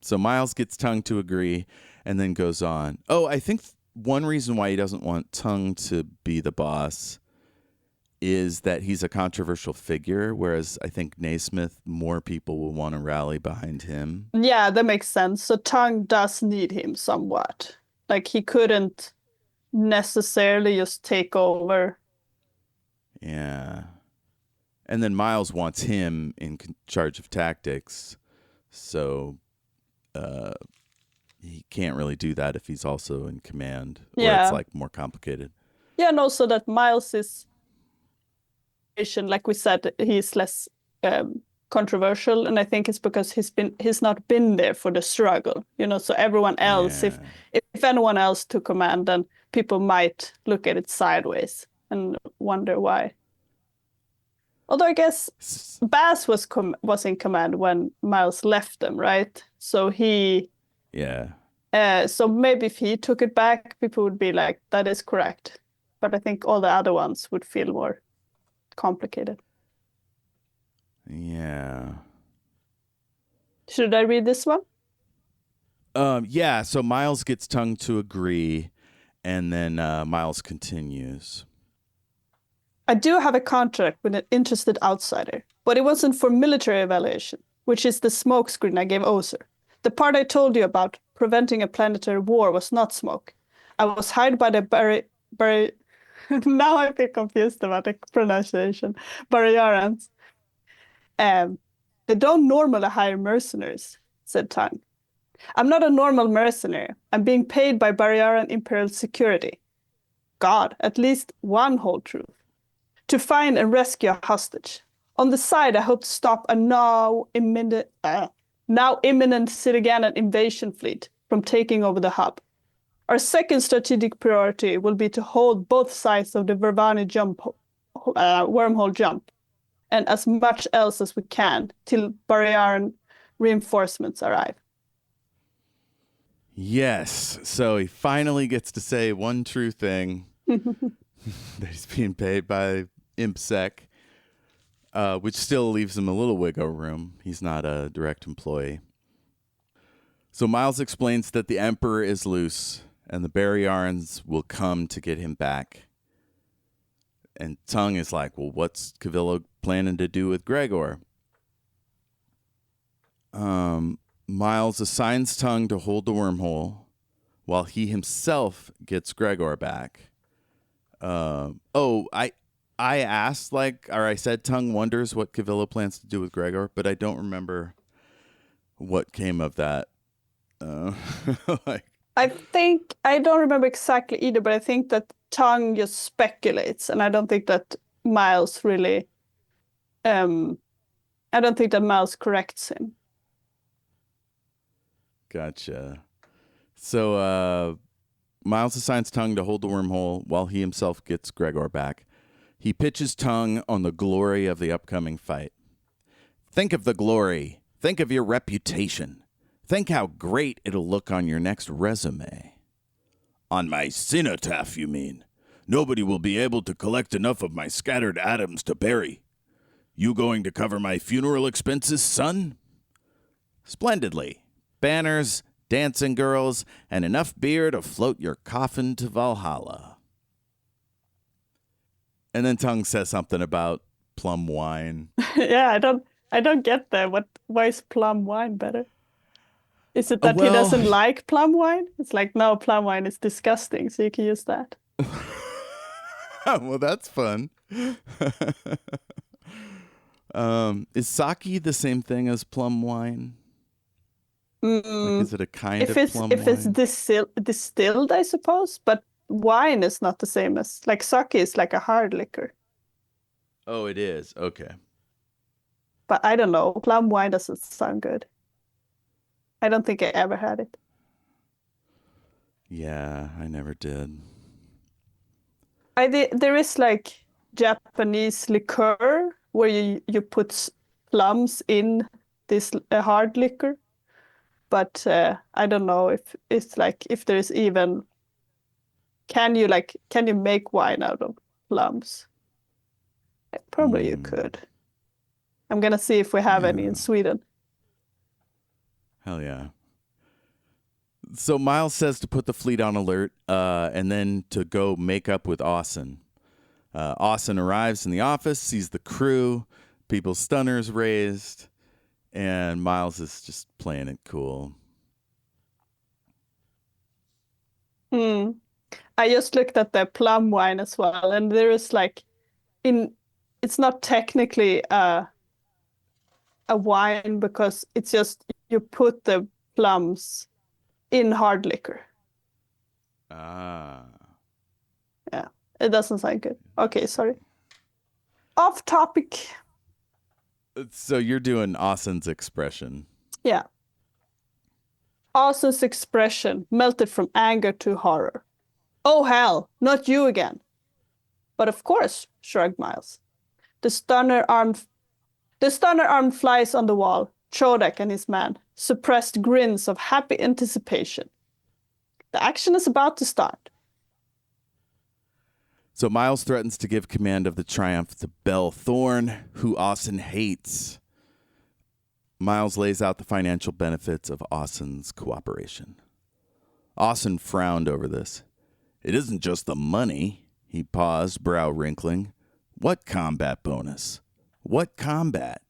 So Miles gets Tongue to agree and then goes on. Oh, I think one reason why he doesn't want Tongue to be the boss is that he's a controversial figure, whereas I think Naismith, more people will want to rally behind him. Yeah, that makes sense. So Tongue does need him somewhat. Like, he couldn't necessarily just take over. Yeah. And then Miles wants him in charge of tactics, so he can't really do that if he's also in command, or it's like more complicated. Yeah, and also that Miles is, like we said, he's less controversial, and I think it's because he's not been there for the struggle, so everyone else, if anyone else took command, then people might look at it sideways and wonder why. Although I guess Baz was in command when Miles left them, right? So he... Yeah. So maybe if he took it back, people would be like, that is correct. But I think all the other ones would feel more complicated. Yeah. Should I read this one? Yeah, so Miles gets Tongue to agree, and then Miles continues. I do have a contract with an interested outsider, but it wasn't for military evaluation, which is the smokescreen I gave Ozer. The part I told you about, preventing a planetary war, was not smoke. I was hired by the now I feel confused about the pronunciation. Barrayarans. They don't normally hire mercenaries, said Tongue. I'm not a normal mercenary. I'm being paid by Barrayaran Imperial Security. God, at least one whole truth. To find and rescue a hostage. On the side, I hope to stop a now imminent Cetagandan invasion fleet from taking over the hub. Our second strategic priority will be to hold both sides of the Vervani wormhole jump, and as much else as we can till Barrayaran reinforcements arrive. Yes, so he finally gets to say one true thing, that he's being paid by ImpSec, which still leaves him a little wiggle room. He's not a direct employee. So Miles explains that the Emperor is loose, and the Barrayarans will come to get him back. And Tongue is like, well, what's Cavilo planning to do with Gregor? Miles assigns Tongue to hold the wormhole while he himself gets Gregor back. I asked, I said Tongue wonders what Cavilo plans to do with Gregor, but I don't remember what came of that. I don't remember exactly either, but I think that Tongue just speculates, and I don't think that Miles really, I don't think that Miles corrects him. Gotcha. So, Miles assigns Tongue to hold the wormhole while he himself gets Gregor back. He pitches Tongue on the glory of the upcoming fight. Think of the glory. Think of your reputation. Think how great it'll look on your next resume. On my cenotaph, you mean? Nobody will be able to collect enough of my scattered atoms to bury. You going to cover my funeral expenses, son? Splendidly. Banners, dancing girls, and enough beer to float your coffin to Valhalla. And then Tongue says something about plum wine. Yeah, I don't get that. Why is plum wine better? Is it that he Well- doesn't like plum wine? It's like, no, plum wine is disgusting, so you can use that. Well, that's fun. Is sake the same thing as plum wine? Like, is it a kind of plum If it's wine? distilled, I suppose, but wine is not the same as like sake is like a hard liquor. Oh, it is. Okay. But I don't know. Plum wine doesn't sound good. I don't think I ever had it. Yeah, I never did. There is like Japanese liqueur where you put plums in this hard liquor, but I don't know if it's like if there's even can you make wine out of plums? Probably you could. I'm gonna see if we have any in Sweden. Hell yeah. So Miles says to put the fleet on alert and then to go make up with Austin. Austin arrives in the office, sees the crew, people's stunners raised, and Miles is just playing it cool. I just looked at the plum wine as well, and there is like it's not technically a wine because it's just you put the plums in hard liquor. Ah. Yeah, it doesn't sound good. Okay, sorry. Off topic. So you're doing Austin's expression. Yeah. Austin's expression melted from anger to horror. Oh hell, not you again. But of course, shrugged Miles. The stunner arm flies on the wall. Chodek and his man suppressed grins of happy anticipation. The action is about to start. So Miles threatens to give command of the Triumph to Belle Thorne, who Austin hates. Miles lays out the financial benefits of Austin's cooperation. Austin frowned over this. It isn't just the money. He paused, brow wrinkling. What combat bonus? What combat?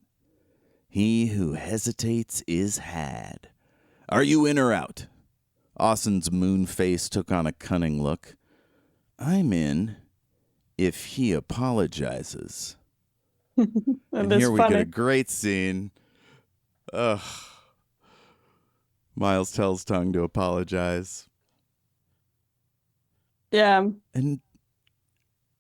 He who hesitates is had. Are you in or out? Austin's moon face took on a cunning look. I'm in if he apologizes. And here we get a great scene. Ugh. Miles tells Tongue to apologize. Yeah. And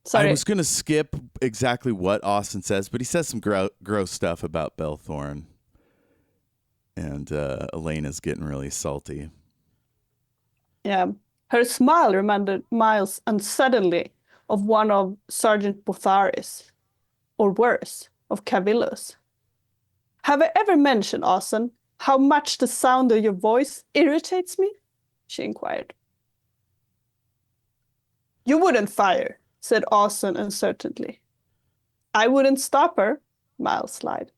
sorry. I was going to skip exactly what Austin says, but he says some gross stuff about Belle Thorne. And Elena's getting really salty. Yeah. Her smile reminded Miles uncertainly of one of Sergeant Bothari's, or worse, of Cavilo's. Have I ever mentioned, Austin, how much the sound of your voice irritates me? She inquired. You wouldn't fire, said Austin uncertainly. I wouldn't stop her, Miles lied.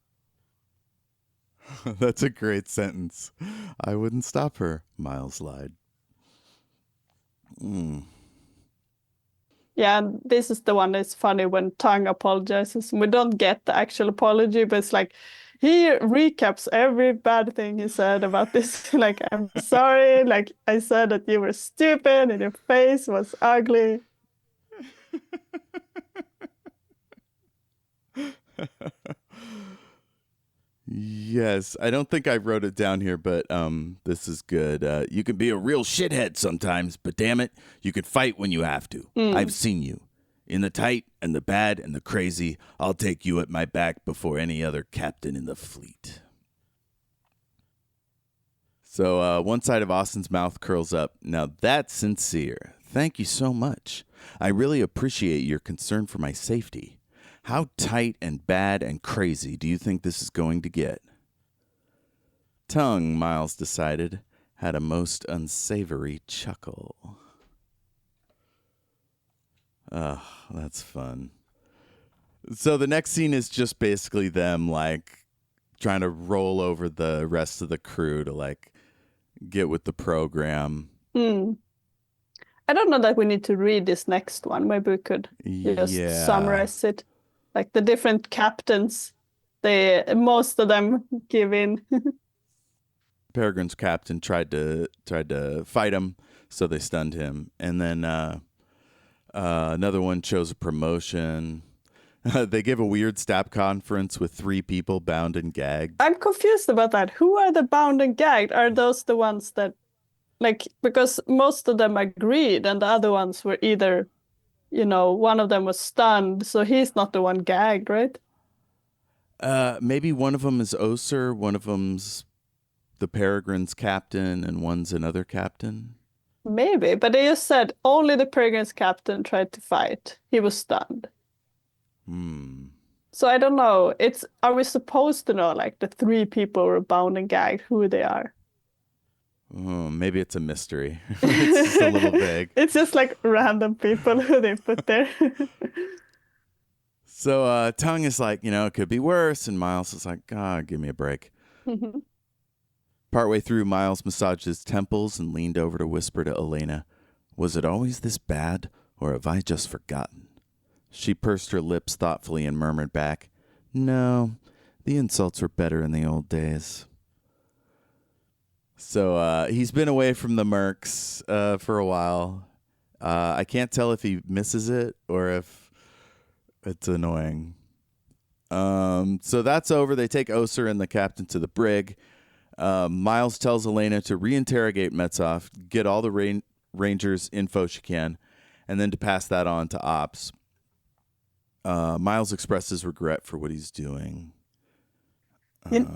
That's a great sentence. I wouldn't stop her, Miles lied. Yeah, and this is the one that's funny when Tongue apologizes. We don't get the actual apology, but it's like he recaps every bad thing he said about this. Like, I'm sorry, like I said that you were stupid and your face was ugly. Yes, I don't think I wrote it down here, but this is good. You can be a real shithead sometimes, but damn it, you can fight when you have to. I've seen you. In the tight and the bad and the crazy, I'll take you at my back before any other captain in the fleet. So one side of Austin's mouth curls up. Now that's sincere. Thank you so much. I really appreciate your concern for my safety. How tight and bad and crazy do you think this is going to get? Tongue, Miles decided, had a most unsavory chuckle. Oh, that's fun. So the next scene is just basically them like trying to roll over the rest of the crew to like get with the program. I don't know that we need to read this next one. Maybe we could just summarize it. Like the different captains, most of them give in. Peregrine's captain tried to fight him, so they stunned him, and then another one chose a promotion. They give a weird staff conference with 3 people bound and gagged. I'm confused about that. Who are the bound and gagged? Are those the ones that, like, because most of them agreed, and the other ones were either, one of them was stunned, so he's not the one gagged, right? Maybe one of them is Oser, one of them's the Peregrine's captain, and one's another captain. Maybe, but they just said only the Peregrine's captain tried to fight. He was stunned. So I don't know. Are we supposed to know, like, the 3 people were bound and gagged, who they are? Oh, maybe it's a mystery. It's just a little vague. It's just like random people who they put there. So Tongue is like, it could be worse, and Miles is like, give me a break. Partway through, Miles massaged his temples and leaned over to whisper to Elena, "Was it always this bad, or have I just forgotten?" She pursed her lips thoughtfully and murmured back, "No, the insults were better in the old days." So he's been away from the Mercs for a while. I can't tell if he misses it or if it's annoying. So that's over. They take Oser and the captain to the brig. Miles tells Elena to reinterrogate Metsov, get all the Rangers info she can, and then to pass that on to Ops. Miles expresses regret for what he's doing. It's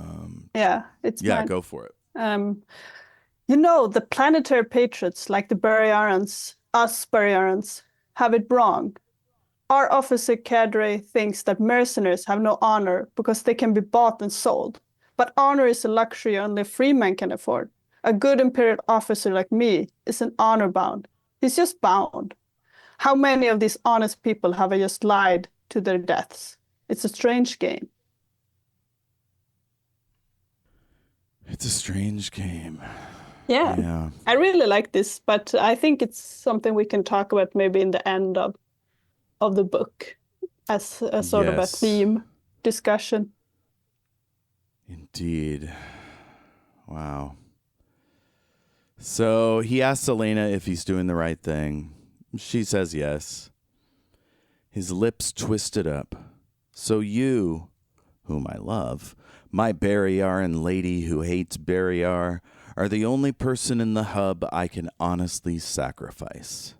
yeah, fine. Go for it. The planetary patriots, like the Barrayarans, us Barrayarans, have it wrong. Our officer cadre thinks that mercenaries have no honor because they can be bought and sold. But honor is a luxury only a free man can afford. A good Imperial officer like me isn't honor bound. He's just bound. How many of these honest people have I just lied to their deaths? It's a strange game. It's a strange game. Yeah. I really like this, but I think it's something we can talk about maybe in the end of the book as a sort of a theme discussion. Indeed. Wow. So he asks Elena if he's doing the right thing. She says yes. His lips twisted up. "So you, whom I love, my Barrayaran lady who hates Barrayar, are the only person in the hub I can honestly sacrifice."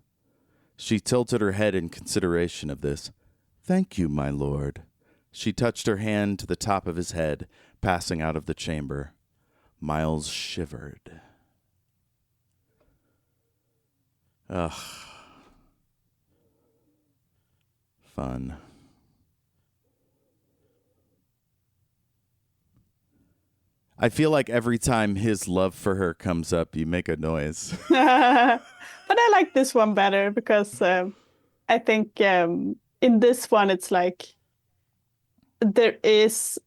She tilted her head in consideration of this. "Thank you, my lord." She touched her hand to the top of his head, passing out of the chamber. Miles shivered. Ugh. Fun. I feel like every time his love for her comes up, you make a noise. But I like this one better because I think in this one, it's like there is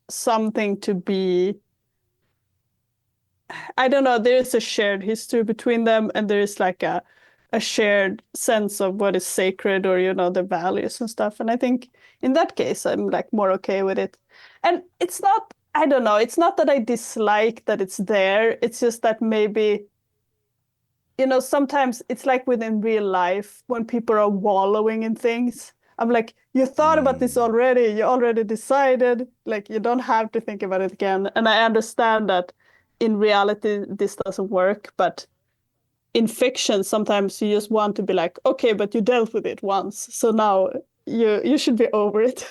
something to be, I don't know, there is a shared history between them, and there is like a shared sense of what is sacred, or, the values and stuff. And I think in that case, I'm like more okay with it. And it's not, I don't know, it's not that I dislike that it's there. It's just that maybe, sometimes it's like within real life when people are wallowing in things. I'm like, you thought about this already. You already decided. Like, you don't have to think about it again. And I understand that in reality, this doesn't work. But in fiction, sometimes you just want to be like, okay, but you dealt with it once. So now you should be over it.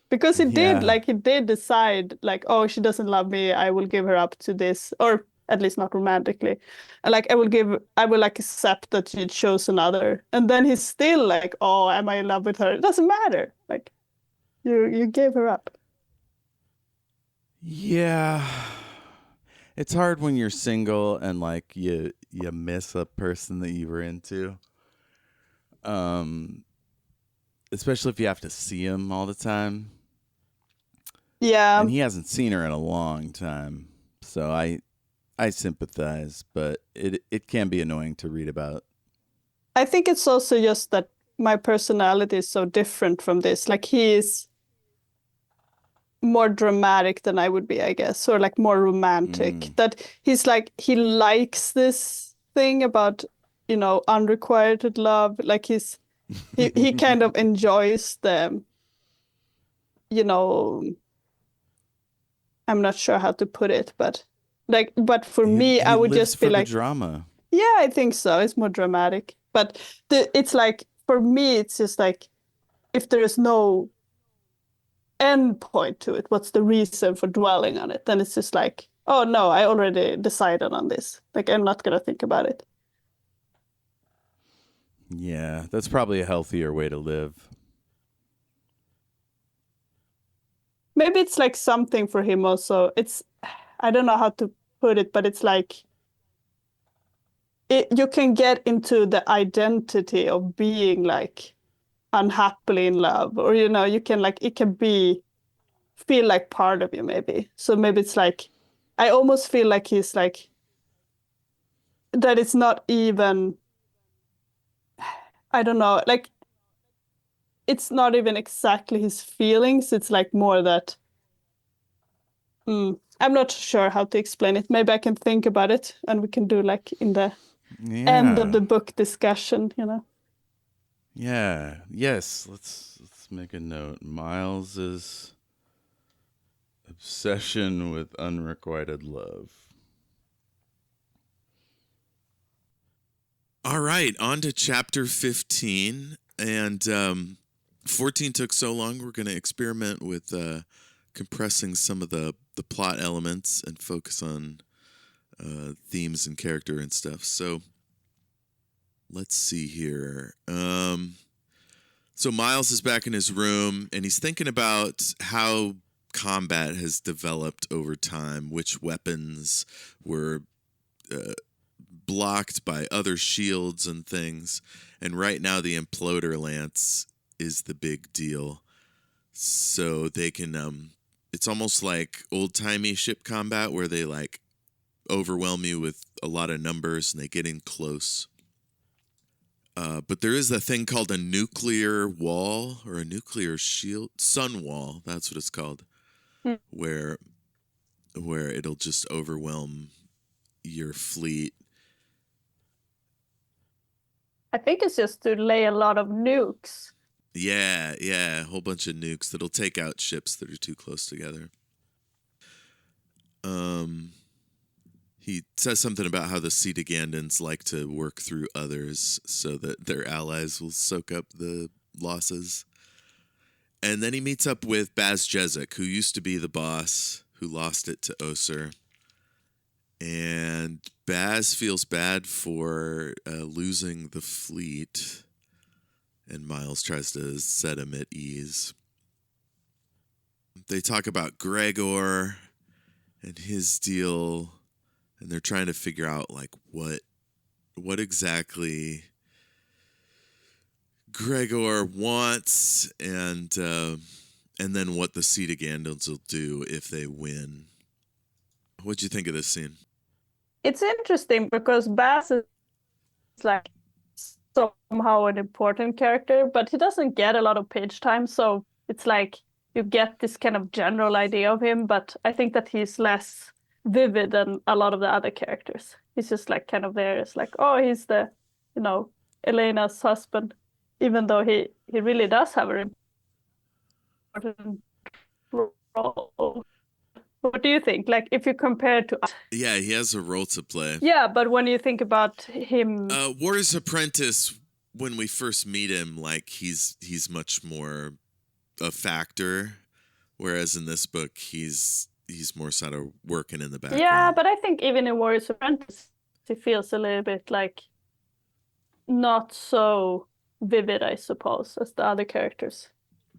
Because he did decide, like, oh, she doesn't love me. I will give her up to this, or at least not romantically. And like, I will like accept that she chose another. And then he's still like, oh, am I in love with her? It doesn't matter. Like, you gave her up. Yeah. It's hard when you're single and like you miss a person that you were into. Especially if you have to see him all the time. Yeah. And he hasn't seen her in a long time. So I sympathize, but it can be annoying to read about. I think it's also just that my personality is so different from this. Like, he is more dramatic than I would be, I guess, or like more romantic. That he's like, he likes this thing about, unrequited love. Like, he kind of enjoys the, I'm not sure how to put it, but for me, I would just be for like, the drama. Yeah, I think so. It's more dramatic. But it's like, for me, it's just like, if there is no end point to it, what's the reason for dwelling on it? Then it's just like, oh no, I already decided on this. Like, I'm not going to think about it. Yeah, that's probably a healthier way to live. Maybe it's like something for him also. I don't know how to put it, but it's like, you can get into the identity of being like unhappily in love, or you can like, it can feel like part of you, maybe. So maybe it's like, I almost feel like he's like, that it's not even, I don't know, like, it's not even exactly his feelings. It's like more that, I'm not sure how to explain it. Maybe I can think about it and we can do like in the end of the book discussion, Yeah. Yes. Let's make a note. Miles's obsession with unrequited love. All right, on to chapter 15. And 14 took so long, we're going to experiment with compressing some of the plot elements and focus on themes and character and stuff. So let's see here. So Miles is back in his room, and he's thinking about how combat has developed over time, which weapons were blocked by other shields and things. And right now the imploder lance is the big deal. So they can it's almost like old-timey ship combat where they like overwhelm you with a lot of numbers and they get in close. But there is a thing called a nuclear wall or a nuclear shield, sun wall, that's what it's called, where it'll just overwhelm your fleet. I think it's just to lay a lot of nukes. Yeah, a whole bunch of nukes that'll take out ships that are too close together. He says something about how the Cetagandans like to work through others so that their allies will soak up the losses. And then he meets up with Baz Jezik, who used to be the boss, who lost it to Oser. And Baz feels bad for losing the fleet, and Miles tries to set him at ease. They talk about Gregor and his deal, and they're trying to figure out like what exactly Gregor wants, and then what the Cetagandans will do if they win. What'd you think of this scene? It's interesting because Baz is like somehow an important character, but he doesn't get a lot of page time. So it's like you get this kind of general idea of him, but I think that he's less vivid than a lot of the other characters. He's just like kind of there. It's like, oh, he's the, Elena's husband, even though he really does have an important role. What do you think? Like, if you compare to... Yeah, he has a role to play. Yeah, but when you think about him... War's Apprentice, when we first meet him, like, he's much more a factor, whereas in this book, he's more sort of working in the background. Yeah, but I think even in Warrior's Apprentice, he feels a little bit like not so vivid, I suppose, as the other characters.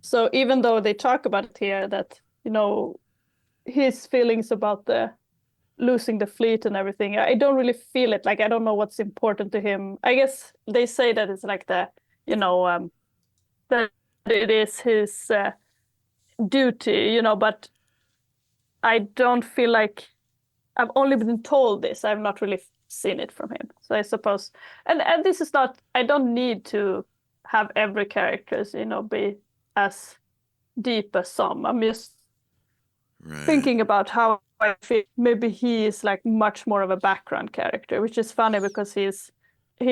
So even though they talk about it here, that, his feelings about the losing the fleet and everything, I don't really feel it. Like, I don't know what's important to him. I guess they say that it's like the, that it is his duty, but I don't feel like I've only been told this. I've not really seen it from him. So I suppose, and this is not, I don't need to have every characters, be as deep as some. I'm just thinking about how I feel. Maybe he is like much more of a background character, which is funny because he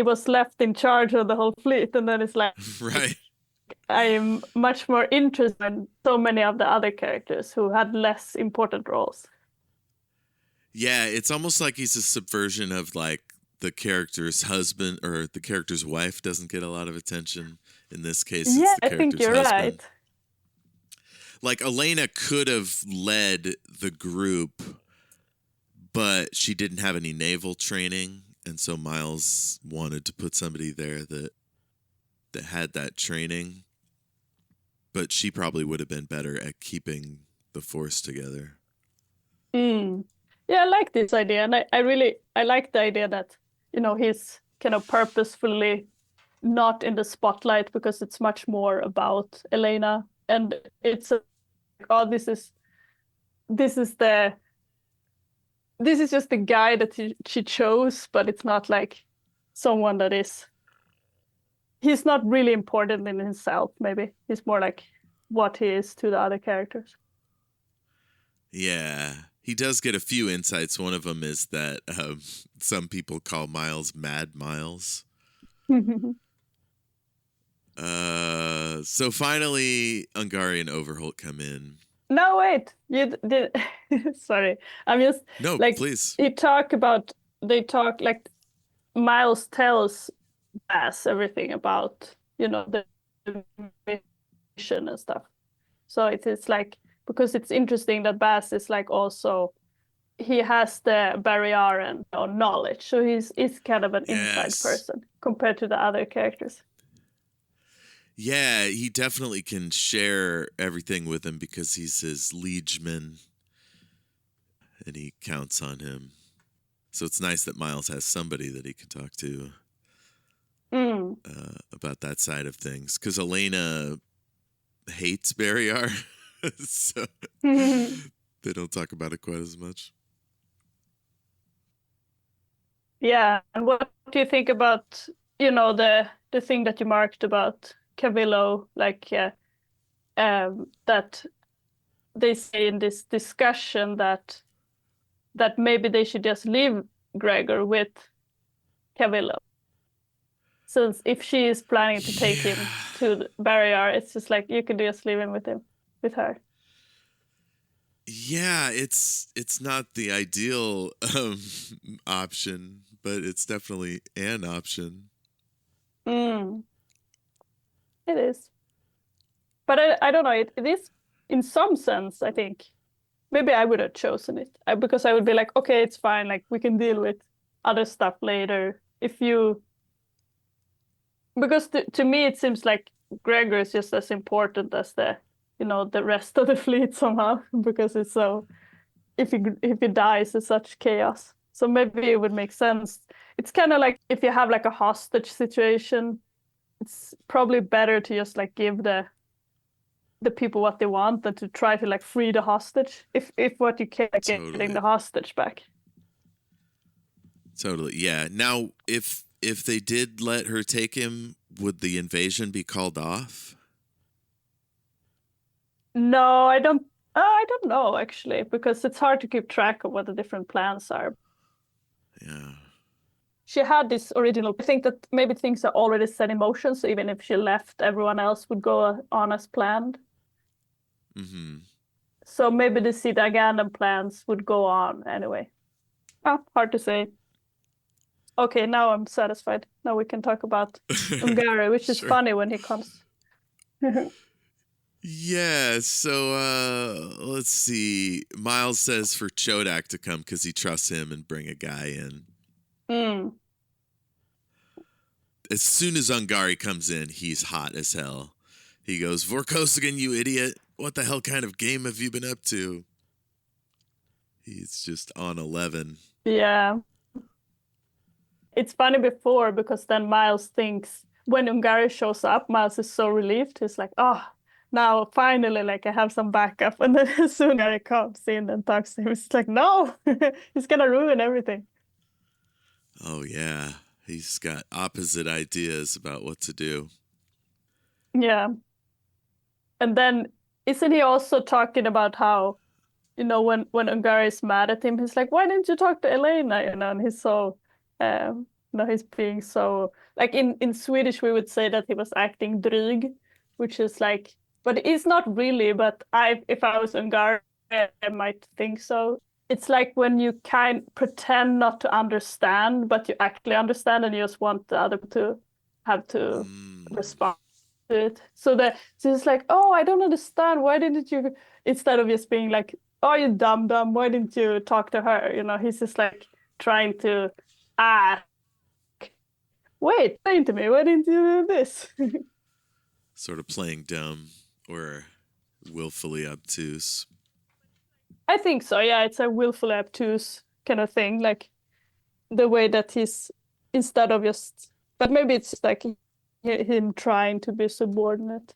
was left in charge of the whole fleet, and then it's like, Right. I'm much more interested in so many of the other characters who had less important roles. Yeah, it's almost like he's a subversion of like the character's husband, or the character's wife doesn't get a lot of attention. In this case, it's the I think character's you're husband. right. Like Elena could have led the group, but she didn't have any naval training, and so Miles wanted to put somebody there that had that training. But she probably would have been better at keeping the force together. Yeah, I like this idea, and I like the idea that he's kind of purposefully not in the spotlight because it's much more about Elena, and it's this is just the guy that she chose, but it's not like someone that is. He's not really important in himself. Maybe he's more like what he is to the other characters. Yeah, he does get a few insights. One of them is that some people call Miles Mad Miles. So finally, Ungari and Overholt come in. No, wait, you did. Sorry, I'm just No, like, please. they talk like Miles tells Bass everything about the mission and stuff. So it is like, because it's interesting that Bass is like also, he has the Barrayar and knowledge, so he's kind of an inside person compared to the other characters. Yeah, he definitely can share everything with him because he's his liegeman and he counts on him. So it's nice that Miles has somebody that he can talk to about that side of things. Because Elena hates Barrayar, so they don't talk about it quite as much. Yeah, and what do you think about, the thing that you marked about Cavilo, like that they say in this discussion that maybe they should just leave Gregor with Cavilo, since if she is planning to take him to Barrayar, it's just like you could just leave him with her. Yeah, it's not the ideal option, but it's definitely an option. It is. But I don't know, it is, in some sense, I think, maybe I would have chosen it. Because I would be like, okay, it's fine, like we can deal with other stuff later. Because to me, it seems like Gregor is just as important as the rest of the fleet somehow, because it's so, if he dies, it's such chaos. So maybe it would make sense. It's kind of like if you have like a hostage situation, it's probably better to just like give the people what they want than to try to like free the hostage, if what you care, Totally. getting the hostage back. Totally, yeah. Now, if they did let her take him, would the invasion be called off? No, I don't know actually, because it's hard to keep track of what the different plans are. Yeah. She had this original. I think that maybe things are already set in motion, so even if she left, everyone else would go on as planned. Mm-hmm. So maybe the Cetagandan plans would go on anyway. Oh, hard to say. Okay, now I'm satisfied. Now we can talk about Ungari, which is funny when he comes. Yeah, so let's see. Miles says for Chodak to come because he trusts him and bring a guy in. As soon as Ungari comes in, he's hot as hell. He goes, Vorkosigan, you idiot. What the hell kind of game have you been up to? He's just on 11. Yeah. It's funny before, because then Miles thinks, when Ungari shows up, Miles is so relieved. He's like, oh, now finally, like I have some backup. And then as soon as Ungari comes in and talks to him, it's like, no, he's gonna ruin everything. Oh, yeah. He's got opposite ideas about what to do. Yeah. And then isn't he also talking about how, when Ungari is mad at him, he's like, why didn't you talk to Elena? And he's so, he's being so, like in Swedish, we would say that he was acting dryg, which is like, but it's not really, but if I was Ungari, I might think so. It's like when you pretend not to understand, but you actually understand and you just want the other to have to respond to it. So it's like, oh, I don't understand. Why didn't you, instead of just being like, oh, you dumb, why didn't you talk to her? He's just like trying to ask, wait, explain to me, why didn't you do this? Sort of playing dumb or willfully obtuse. I think so, yeah. It's a willfully obtuse kind of thing, like the way that he's, instead of just, but maybe it's like him trying to be subordinate.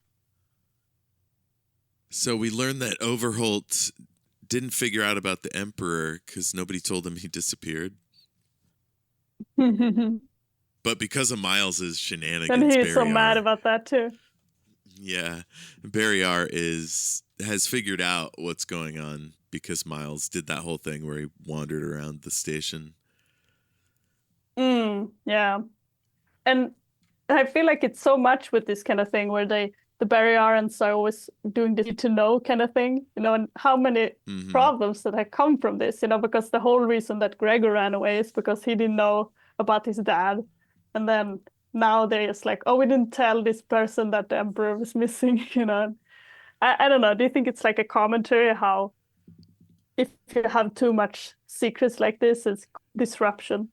So we learned that Overholt didn't figure out about the Emperor because nobody told him he disappeared. But because of Miles's shenanigans, and he's so mad about that too. Yeah, Barrayar has figured out what's going on because Miles did that whole thing where he wandered around the station. Yeah, and I feel like it's so much with this kind of thing where the Barrayarans are always doing the need to know kind of thing, and how many problems that have come from this, because the whole reason that Gregor ran away is because he didn't know about his dad, and then now they're just like, oh, we didn't tell this person that the Emperor was missing, I don't know. Do you think it's like a commentary how if you have too much secrets like this, it's disruption?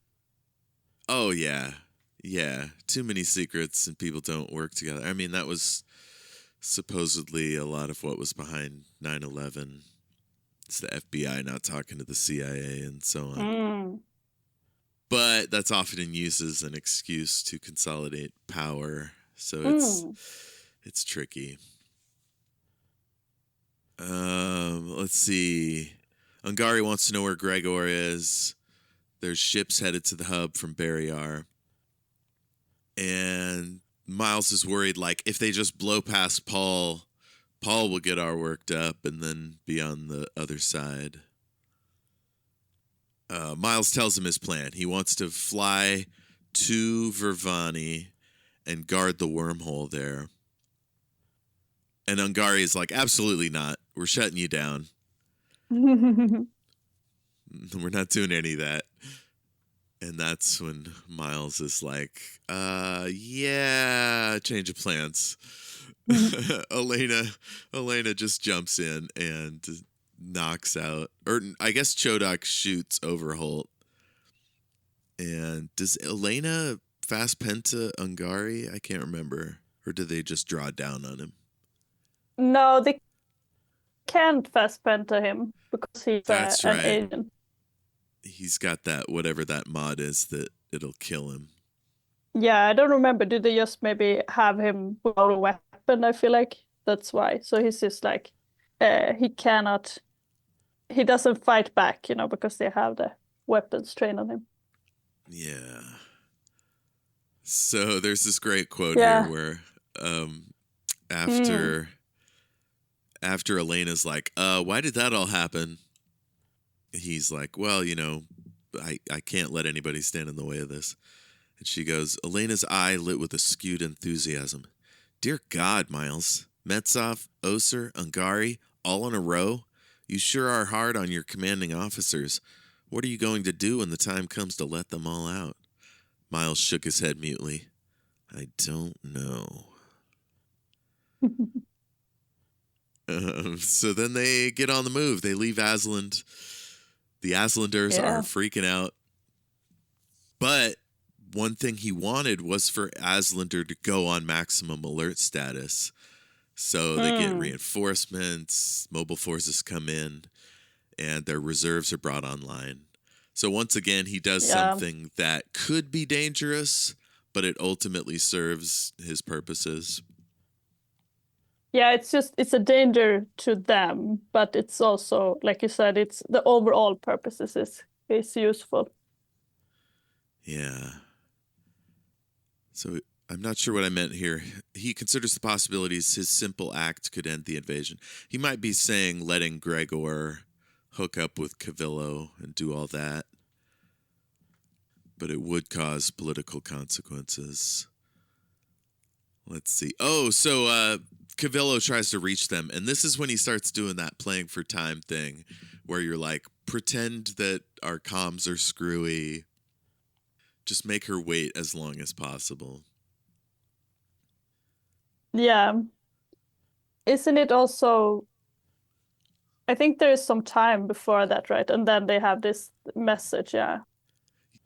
Oh, yeah. Yeah. Too many secrets and people don't work together. I mean, that was supposedly a lot of what was behind 9/11. It's the FBI not talking to the CIA and so on. But that's often used as an excuse to consolidate power. So it's tricky. Let's see. Ungari wants to know where Gregor is. There's ships headed to the hub from Barrayar. And Miles is worried, like, if they just blow past Paul will get our worked up and then be on the other side. Miles tells him his plan. He wants to fly to Vervani and guard the wormhole there. And Ungari is like, absolutely not. We're shutting you down. We're not doing any of that. And that's when Miles is like, yeah, change of plans. Elena just jumps in and knocks out, or I guess Chodok shoots Overholt. And does Elena fast penta Ungari? I can't remember. Or do they just draw down on him? No, they can't fast penta him because he's That's an right. agent. He's got that, whatever that mod is, that it'll kill him. Yeah, I don't remember. Did they just maybe have him without a weapon? I feel like that's why. So he's just like, he doesn't fight back, because they have the weapons trained on him. Yeah. So there's this great quote here where after Elena's like, why did that all happen? He's like, well, I can't let anybody stand in the way of this. And she goes, Elena's eye lit with a skewed enthusiasm. Dear God, Miles, Metsov, Oser, Ungari, all in a row? You sure are hard on your commanding officers. What are you going to do when the time comes to let them all out? Miles shook his head mutely. I don't know. So then they get on the move. They leave Asland. The Aslanders are freaking out. But one thing he wanted was for Aslander to go on maximum alert status. So they get reinforcements, mobile forces come in, and their reserves are brought online. So once again, he does something that could be dangerous, but it ultimately serves his purposes. Yeah, it's a danger to them, but it's also, like you said, it's the overall purposes is useful. Yeah. So I'm not sure what I meant here. He considers the possibilities his simple act could end the invasion. He might be saying letting Gregor hook up with Cavilo and do all that, but it would cause political consequences. Let's see. Oh, so Cavilo tries to reach them, and this is when he starts doing that playing for time thing, where you're like, pretend that our comms are screwy. Just make her wait as long as possible. Yeah. Isn't it also, I think there is some time before that, right? And then they have this message, yeah.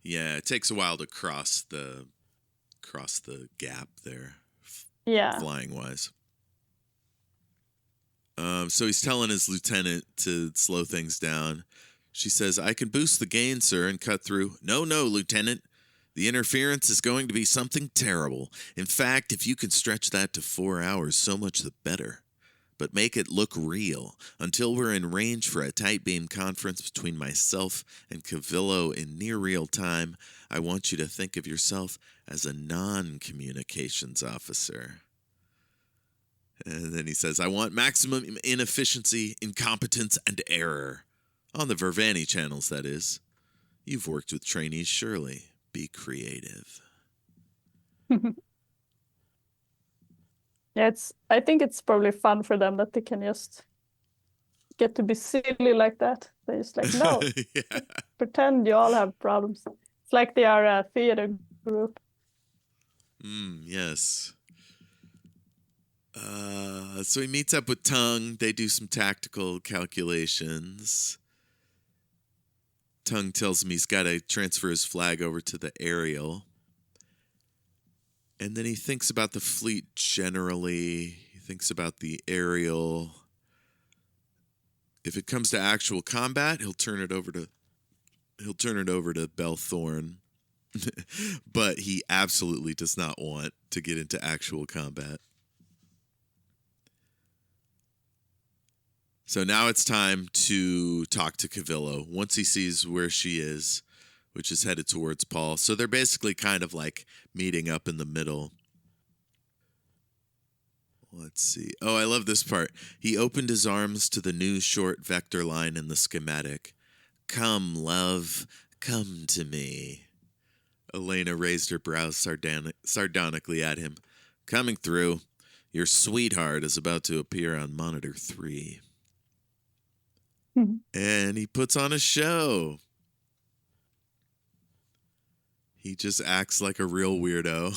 Yeah, it takes a while to cross the gap there, Yeah. flying wise. So he's telling his lieutenant to slow things down. She says, "I can boost the gain, sir, and cut through." No, Lieutenant. The interference is going to be something terrible. In fact, if you can stretch that to 4 hours, so much the better. But make it look real. Until we're in range for a tight beam conference between myself and Cavilo in near real time, I want you to think of yourself as a non-communications officer. And then he says, "I want maximum inefficiency, incompetence, and error. On the Vervani channels, that is. You've worked with trainees, surely. Be creative." Yeah, I think it's probably fun for them that they can just get to be silly like that. They're just like, no, Yeah. pretend you all have problems. It's like they are a theater group. Yes. So he meets up with Tung. They do some tactical calculations. Tung tells him he's got to transfer his flag over to the aerial. And then he thinks about the fleet generally. He thinks about the aerial. If it comes to actual combat, he'll turn it over to Bell Thorne. But he absolutely does not want to get into actual combat. So now it's time to talk to Cavilo once he sees where she is, which is headed towards Paul. So they're basically kind of like meeting up in the middle. Let's see. Oh, I love this part. He opened his arms to the new short vector line in the schematic. "Come, love, come to me." Elena raised her brows sardonically at him. "Coming through. Your sweetheart is about to appear on monitor 3. And he puts on a show. He just acts like a real weirdo.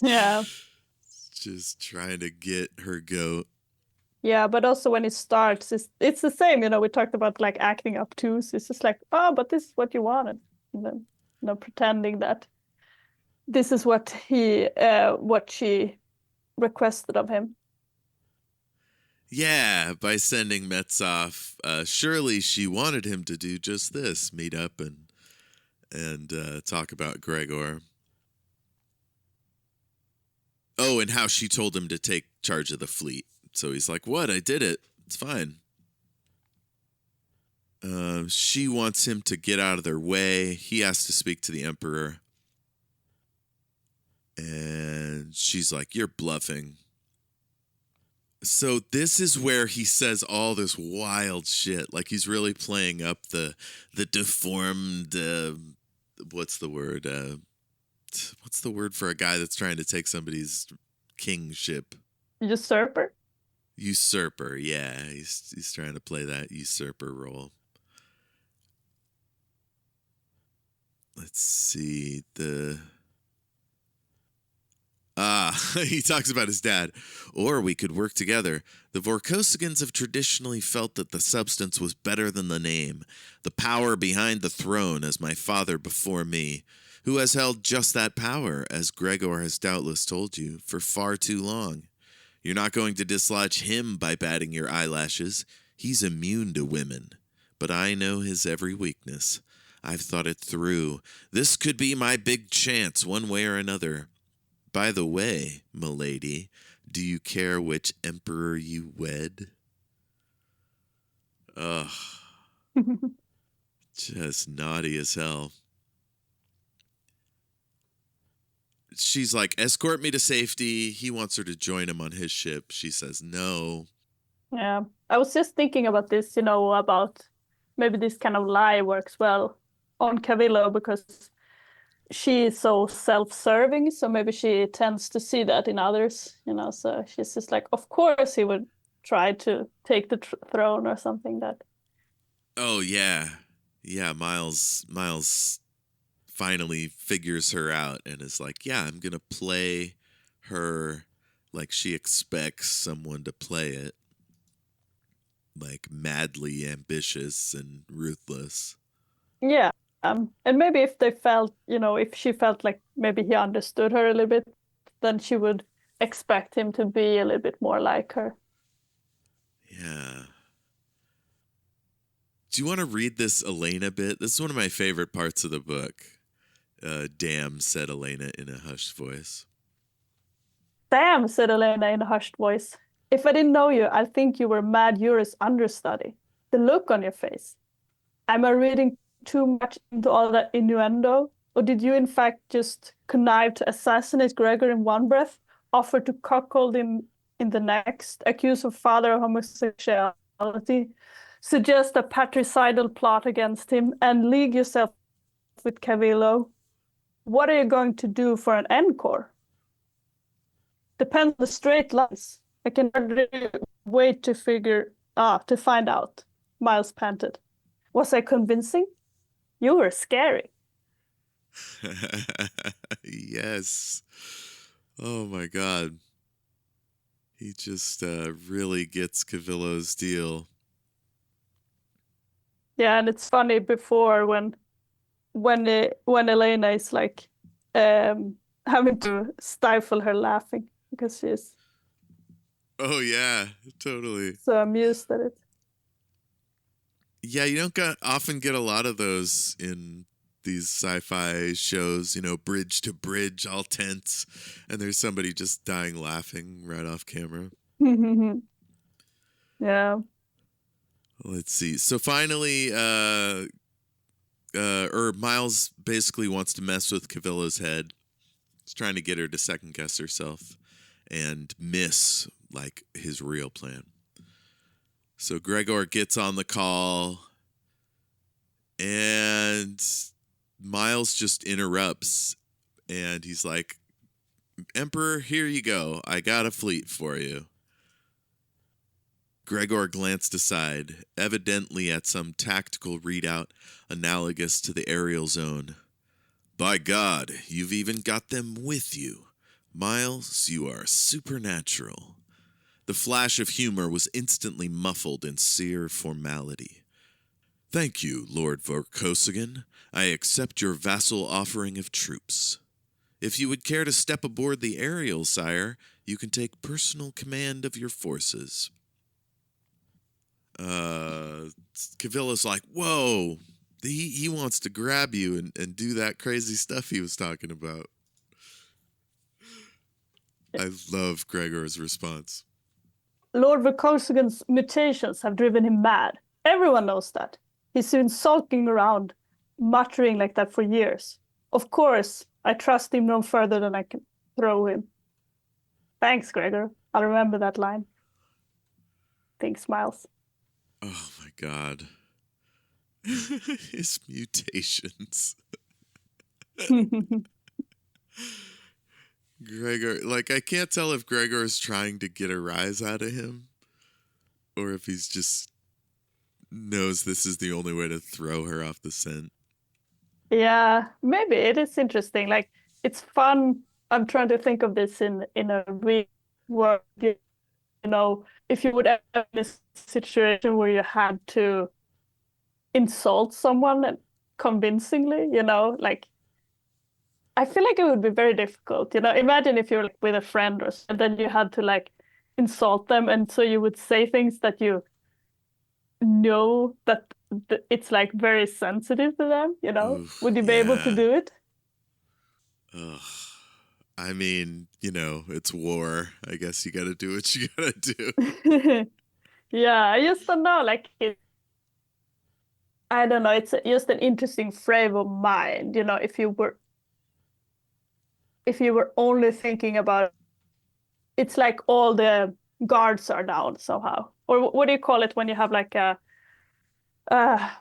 Yeah. Just trying to get her goat. Yeah, but also when it starts, it's the same, we talked about like acting up too. So it's just like, oh, but this is what you wanted. And then, pretending that this is what she requested of him. Yeah, by sending Metz off. Surely she wanted him to do just this, meet up and talk about Gregor. Oh, and how she told him to take charge of the fleet. So he's like, "What? I did it. It's fine." She wants him to get out of their way. He has to speak to the Emperor. And she's like, "You're bluffing." So this is where he says all this wild shit. Like he's really playing up the deformed, what's the word? What's the word for a guy that's trying to take somebody's kingship? Usurper? Usurper, yeah. He's trying to play that usurper role. Let's see. He talks about his dad. "Or we could work together. The Vorkosigans have traditionally felt that the substance was better than the name, the power behind the throne, as my father before me, who has held just that power, as Gregor has doubtless told you, for far too long. You're not going to dislodge him by batting your eyelashes. He's immune to women. But I know his every weakness. I've thought it through. This could be my big chance, one way or another. By the way, milady, do you care which emperor you wed? Ugh, just naughty as hell. She's like, escort me to safety. He wants her to join him on his ship. She says no. Yeah, I was just thinking about this, about maybe this kind of lie works well on Cavilo because she is so self-serving, so maybe she tends to see that in others, so she's just like, of course he would try to take the throne or something that. Oh, yeah. Yeah, Miles finally figures her out and is like, yeah, I'm going to play her like she expects someone to play it. Like madly ambitious and ruthless. Yeah. And maybe if they felt, if she felt like maybe he understood her a little bit, then she would expect him to be a little bit more like her. Yeah. Do you want to read this Elena bit? This is one of my favorite parts of the book. Damn, said Elena in a hushed voice. Damn, said Elena in a hushed voice. If I didn't know you, I'd think you were Mad Yuri's understudy. The look on your face. Am I reading too much into all that innuendo? Or did you in fact just connive to assassinate Gregor in one breath, offer to cuckold him in the next, accuse of father of homosexuality, suggest a patricidal plot against him, and league yourself with Cavilo? What are you going to do for an encore? Depends on the straight lines. I can hardly wait to find out, Miles panted. Was I convincing? You were scary. Yes. Oh my God. He just really gets Cavilo's deal. Yeah, and it's funny before when Elena is like having to stifle her laughing because she's Oh yeah, totally. so amused at it. Yeah, you don't often get a lot of those in these sci-fi shows, bridge to bridge, all tense, and there's somebody just dying laughing right off camera. Yeah. Let's see. So finally, Miles basically wants to mess with Cavilo's head. He's trying to get her to second guess herself and miss like his real plan. So Gregor gets on the call and Miles just interrupts and he's like, Emperor, here you go. I got a fleet for you. Gregor glanced aside, evidently at some tactical readout analogous to the aerial zone. By God, you've even got them with you. Miles, you are supernatural. The flash of humor was instantly muffled in sear formality. Thank you, Lord Vorkosigan. I accept your vassal offering of troops. If you would care to step aboard the Ariel, sire, you can take personal command of your forces. Cavilo's like, whoa, he wants to grab you and do that crazy stuff he was talking about. I love Gregor's response. Lord Vorkosigan's mutations have driven him mad. Everyone knows that. He's been sulking around, muttering like that for years. Of course, I trust him no further than I can throw him. Thanks, Gregor. I'll remember that line. Thanks, Miles. Oh my God. His mutations. Gregor, like, I can't tell if Gregor is trying to get a rise out of him or if he's just knows this is the only way to throw her off the scent. Yeah, maybe it is interesting. Like, it's fun. I'm trying to think of this in a real world. If you would have this situation where you had to insult someone convincingly, like, I feel like it would be very difficult. Imagine if you're like with a friend and then you had to like insult them, and so you would say things that you know that it's like very sensitive to them, Oof, would you be able to yeah. do it? Ugh. I mean, it's war. I guess you got to do what you got to do. Yeah, I just don't know, like I don't know, it's just an interesting frame of mind, if you were only thinking about it's like all the guards are down somehow. Or what do you call it when you have like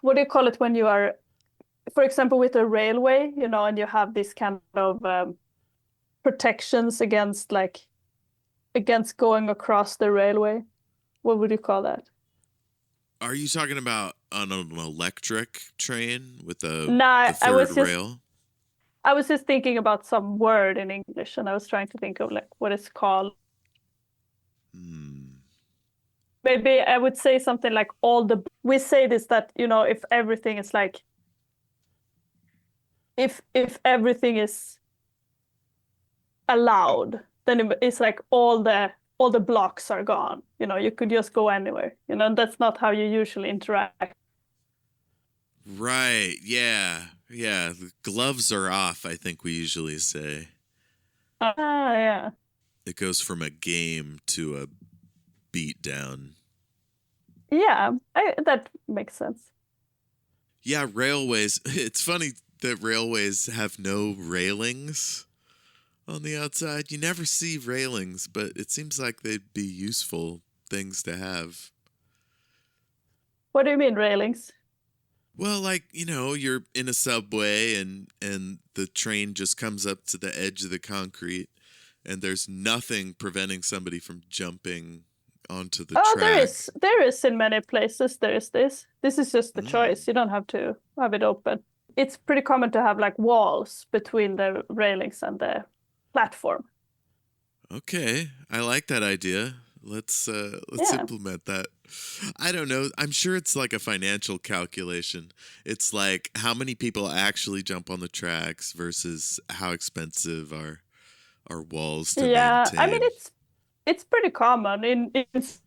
what do you call it when you are, for example, with a railway, and you have this kind of protections against going across the railway? What would you call that? Are you talking about on an electric train with the Nah, third rail? I was just thinking about some word in English, and I was trying to think of like what it's called. Maybe I would say something like we say this, that, if everything is like, if everything is allowed, then it's like all the blocks are gone. You could just go anywhere. And that's not how you usually interact. Right. Yeah. Yeah. The gloves are off, I think we usually say. Yeah. It goes from a game to a beat down. Yeah, that makes sense. Yeah, railways. It's funny that railways have no railings on the outside. You never see railings, but it seems like they'd be useful things to have. What do you mean railings? Well, like, you're in a subway and the train just comes up to the edge of the concrete and there's nothing preventing somebody from jumping onto the track. There is in many places. There is this. This is just the choice. You don't have to have it open. It's pretty common to have like walls between the railings and the platform. Okay, I like that idea. Let's implement that. I don't know. I'm sure it's like a financial calculation. It's like how many people actually jump on the tracks versus how expensive are walls to maintain. I mean it's pretty common. In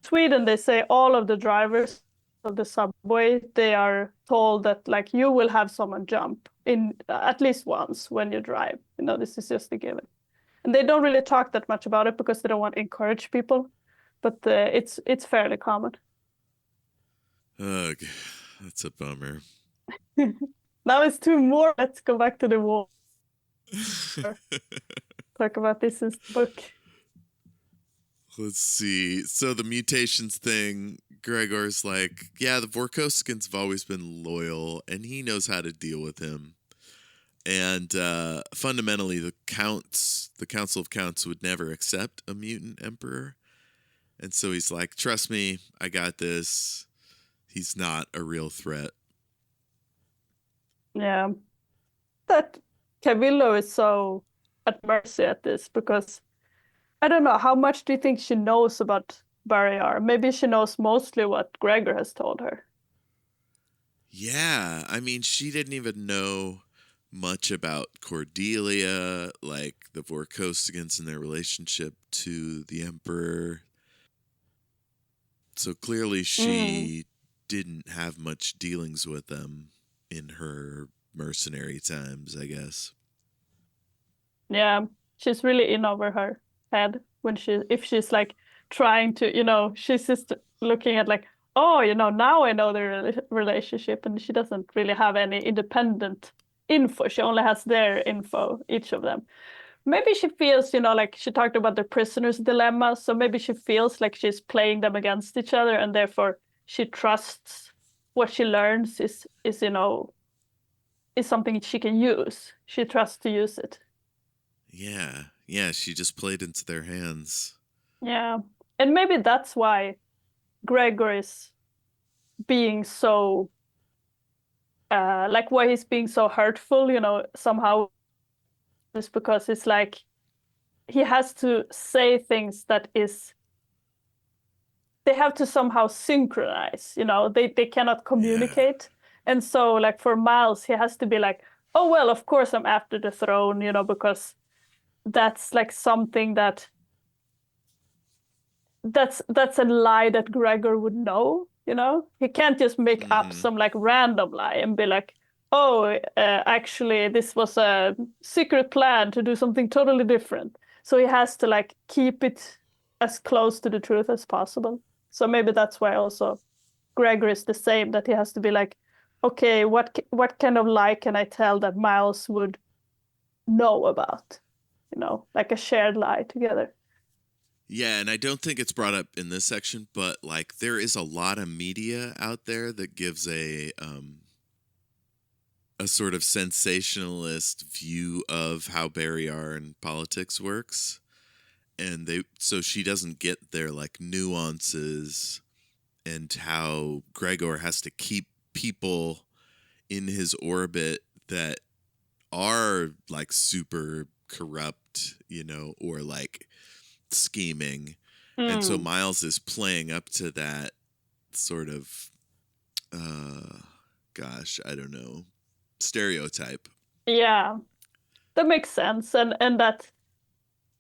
Sweden, they say all of the drivers of the subway, they are told that like you will have someone jump in at least once when you drive. This is just a given. And they don't really talk that much about it because they don't want to encourage people, but it's fairly common. Ugh, that's a bummer. Now it's two more. Let's go back to the war. Talk about this in the book. Let's see. So the mutations thing, Gregor's like, yeah, the Vorkoscans have always been loyal, and he knows how to deal with him. And fundamentally, the Council of Counts would never accept a mutant emperor. And so he's like, trust me, I got this. He's not a real threat. Yeah. That Cavilo is so at mercy at this because I don't know, how much do you think she knows about Barrayar? Maybe she knows mostly what Gregor has told her. Yeah, I mean, she didn't even know much about Cordelia, like the Vorkoscans and their relationship to the Emperor. So clearly she didn't have much dealings with them in her mercenary times, I guess. Yeah, she's really in over her head if she's like trying to, she's just looking at like, oh, now I know the relationship, and she doesn't really have any independent info. She only has their info, each of them. Maybe she feels, like she talked about the prisoner's dilemma. So maybe she feels like she's playing them against each other, and therefore she trusts what she learns is something she can use. She trusts to use it. Yeah, she just played into their hands. Yeah, and maybe that's why Gregor is being so, why he's being so hurtful, somehow, is because it's like he has to say things that they have to somehow synchronize, they cannot communicate. Yeah. And so like for Miles, he has to be like, oh, well, of course I'm after the throne, because that's like something that's a lie that Gregor would know. You know, he can't just make up some like random lie and be like, oh, actually, this was a secret plan to do something totally different. So he has to like keep it as close to the truth as possible. So maybe that's why also Gregor is the same, that he has to be like, okay, what kind of lie can I tell that Miles would know about? You know, like a shared lie together. Yeah, and I don't think it's brought up in this section, but like there is a lot of media out there that gives a sort of sensationalist view of how Barrayar and politics works. And so she doesn't get their like nuances and how Gregor has to keep people in his orbit that are like super corrupt, you know, or like scheming. And so Miles is playing up to that sort of I don't know, stereotype. Yeah, that makes sense. And that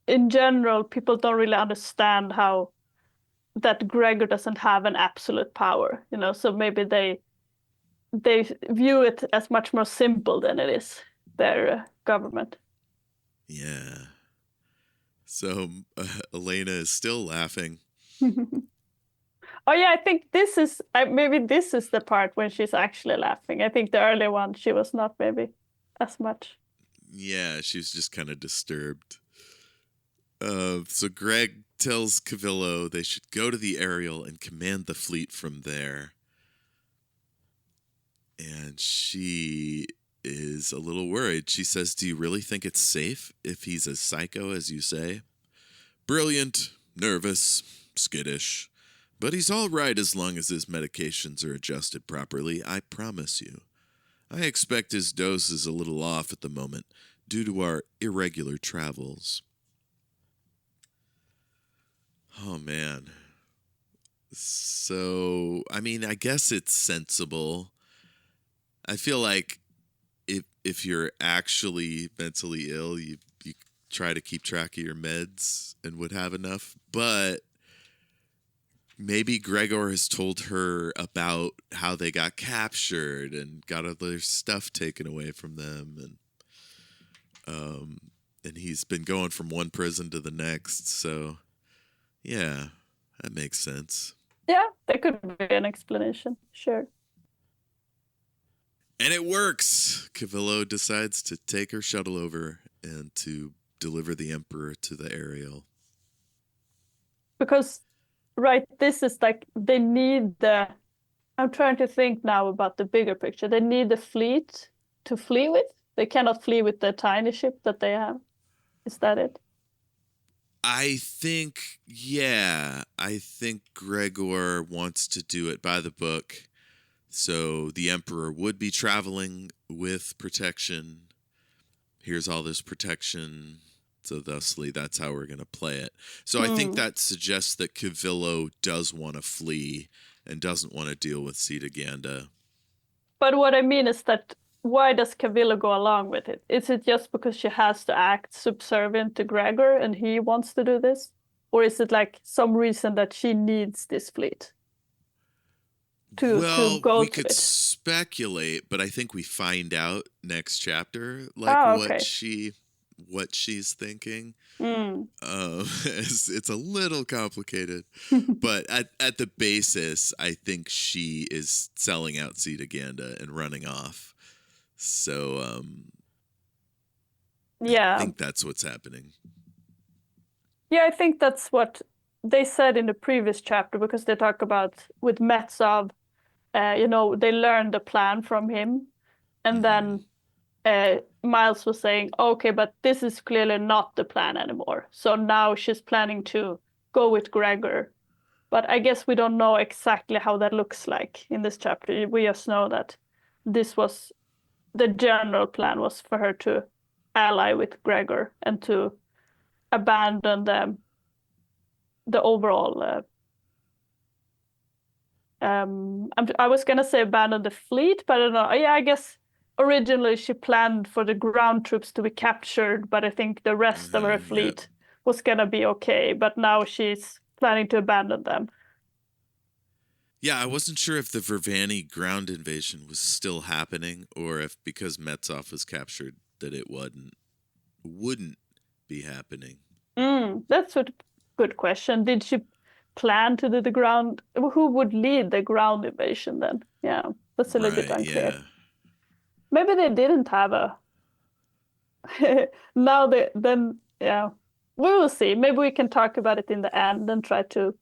in general people don't really understand how that Gregor doesn't have an absolute power, you know, so maybe they view it as much more simple than it is, their government. Yeah. So Elena is still laughing. Oh yeah, I think this is maybe this is the part when she's actually laughing. I think the earlier one she was not maybe as much. Yeah, she was just kind of disturbed. So Greg tells Cavilo they should go to the Ariel and command the fleet from there. And she is a little worried. She says, "Do you really think it's safe if he's as psycho as you say?" "Brilliant, nervous, skittish. But he's all right as long as his medications are adjusted properly, I promise you. I expect his dose is a little off at the moment due to our irregular travels." Oh, man. So, I mean, I guess it's sensible. I feel like if you're actually mentally ill, you try to keep track of your meds and would have enough. But maybe Gregor has told her about how they got captured and got all their stuff taken away from them, and he's been going from one prison to the next. So, yeah, that makes sense. Yeah, that could be an explanation, sure. And it works. Cavilo decides to take her shuttle over and to deliver the Emperor to the Ariel. Because, right, this is like, they need I'm trying to think now about the bigger picture. They need the fleet to flee with. They cannot flee with the tiny ship that they have. Is that it? I think Gregor wants to do it by the book. So the Emperor would be traveling with protection. Here's all this protection. So thusly, that's how we're going to play it. So I think that suggests that Cavilo does want to flee and doesn't want to deal with Cetaganda. But what I mean is that why does Cavilo go along with it? Is it just because she has to act subservient to Gregor and he wants to do this? Or is it like some reason that she needs this fleet to go we to could it? speculate, but I think we find out next chapter, like what she's thinking. It's a little complicated, but at the basis, I think she is selling out Cetaganda and running off. So I think that's what's happening. Yeah, I think that's what they said in the previous chapter, because they talk about with Metsov, you know, they learned the plan from him, and then Miles was saying, okay, but this is clearly not the plan anymore. So now she's planning to go with Gregor. But I guess we don't know exactly how that looks like in this chapter. We just know that this was the general plan, was for her to ally with Gregor and to abandon the overall I was gonna say abandon the fleet, but I don't know. Yeah, I guess originally she planned for the ground troops to be captured, but I think the rest of her fleet was gonna be okay. But now she's planning to abandon them. Yeah, I wasn't sure if the Vervani ground invasion was still happening, or if because Metsov was captured that it wouldn't be happening. That's a good question. Did she plan to do the ground? Who would lead the ground invasion then? Yeah, that's a little bit unclear. Yeah. Maybe they didn't have a. Now then, yeah, we will see. Maybe we can talk about it in the end and try to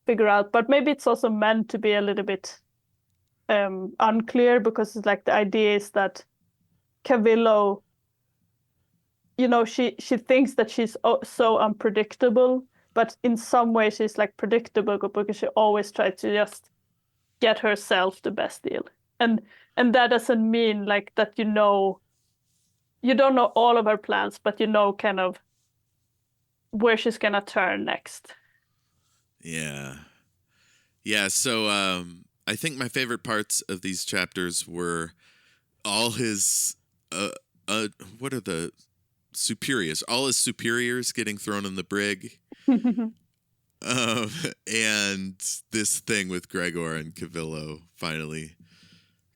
figure out. But maybe it's also meant to be a little bit unclear, because it's like the idea is that Cavilo, she thinks that she's so unpredictable, but in some way she's like predictable because she always tries to just get herself the best deal. And that doesn't mean like that you don't know all of her plans, but kind of where she's gonna turn next. Yeah. Yeah, so I think my favorite parts of these chapters were all his what are the superiors? All his superiors getting thrown in the brig. And this thing with Gregor and Cavilo finally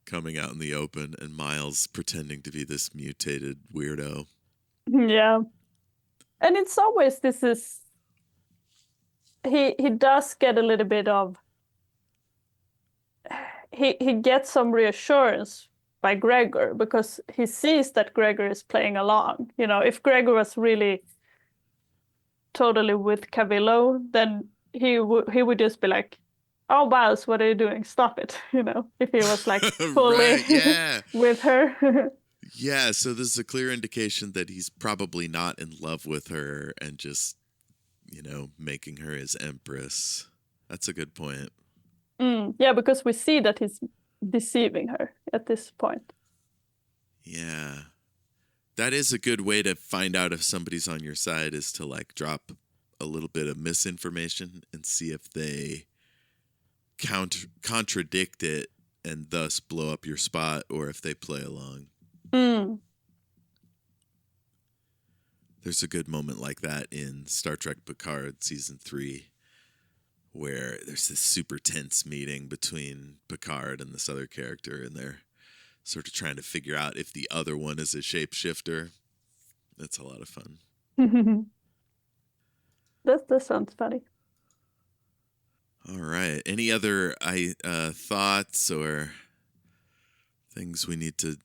coming out in the open, and Miles pretending to be this mutated weirdo. Yeah. And in some ways this is he does get a little bit of he gets some reassurance by Gregor, because he sees that Gregor is playing along. If Gregor was really totally with Cavilo, then he would just be like, "Oh, Miles, what are you doing? Stop it!" If he was like fully Right, yeah. with her. Yeah, so this is a clear indication that he's probably not in love with her and just, making her his empress. That's a good point. Yeah, because we see that he's deceiving her at this point. Yeah. That is a good way to find out if somebody's on your side, is to like drop a little bit of misinformation and see if they contradict it and thus blow up your spot, or if they play along. There's a good moment like that in Star Trek Picard Season 3, where there's this super tense meeting between Picard and this other character, and they're sort of trying to figure out if the other one is a shapeshifter. That's a lot of fun. That sounds funny. All right. Any other thoughts or things we need to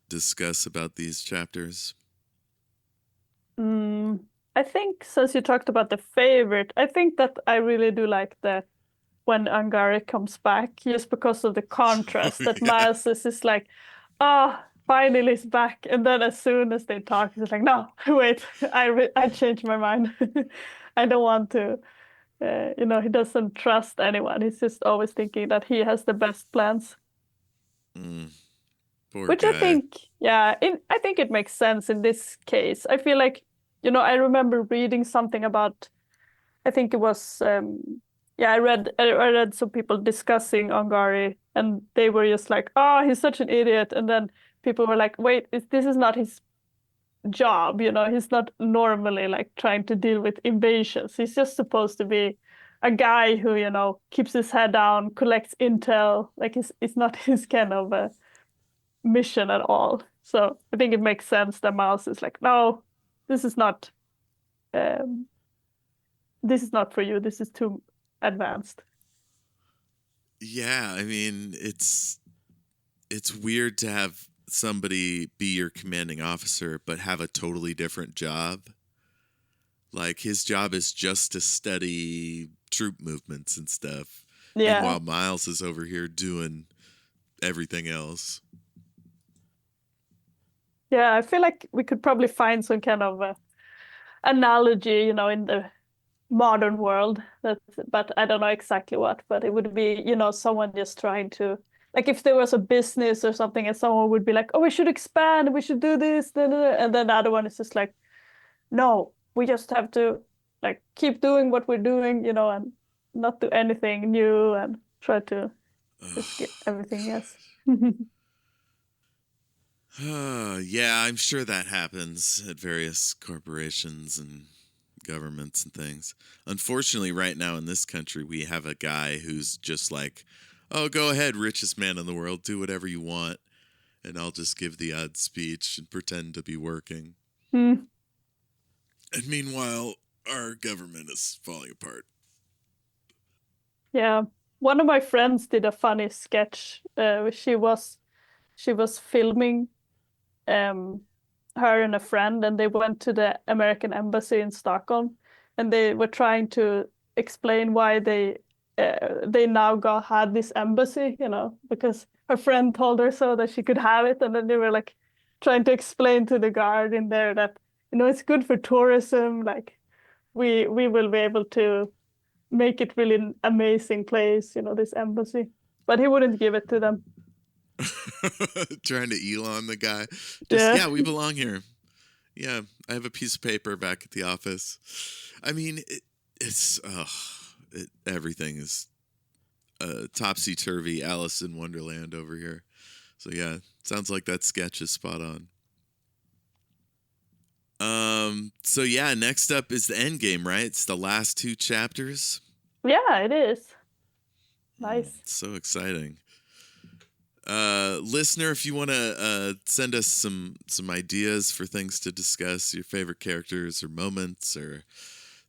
discuss about these chapters? I think since you talked about the favorite, I think that I really do like when Angari comes back, just because of the contrast that Miles is like, finally he's back, and then as soon as they talk, he's like, no, wait, I changed my mind. I don't want to. He doesn't trust anyone. He's just always thinking that he has the best plans. Poor Which guy. I think, I think it makes sense in this case. I feel like, I remember reading something about, I think it was, I read some people discussing Angari, and they were just like, oh, he's such an idiot. And then people were like, wait, this is not his job. He's not normally like trying to deal with invasions. He's just supposed to be a guy who, keeps his head down, collects intel. Like it's not his kind of mission at all. So I think it makes sense that Mouse is like, no, this is not for you. This is too advanced. Yeah, I mean, it's weird to have somebody be your commanding officer but have a totally different job. Like, his job is just to study troop movements and stuff. Yeah. And while Miles is over here doing everything else. Yeah, I feel like we could probably find some kind of analogy, in the modern world. But I don't know exactly what. But it would be, someone just trying to, like, if there was a business or something, and someone would be like, "Oh, we should expand. We should do this," and then the other one is just like, "No, we just have to like keep doing what we're doing, and not do anything new and try to just get everything." Yes. Yeah, I'm sure that happens at various corporations and governments and things. Unfortunately, right now in this country, we have a guy who's just like, oh, go ahead, richest man in the world, do whatever you want, and I'll just give the odd speech and pretend to be working. Hmm. And meanwhile, our government is falling apart. Yeah. One of my friends did a funny sketch. She was filming her and a friend, and they went to the American embassy in Stockholm, and they were trying to explain why they now had this embassy, because her friend told her so that she could have it, and then they were like trying to explain to the guard in there that it's good for tourism, like we will be able to make it really an amazing place, this embassy, but he wouldn't give it to them. Trying to Elon the guy. Yeah. We belong here. Yeah, I have a piece of paper back at the office. I mean, everything is topsy-turvy, Alice in Wonderland over here. So yeah, sounds like that sketch is spot on. So yeah, next up is the end game, right? It's the last 2 chapters. Yeah, it is. Nice. So exciting. Listener, if you want to send us some ideas for things to discuss, your favorite characters or moments or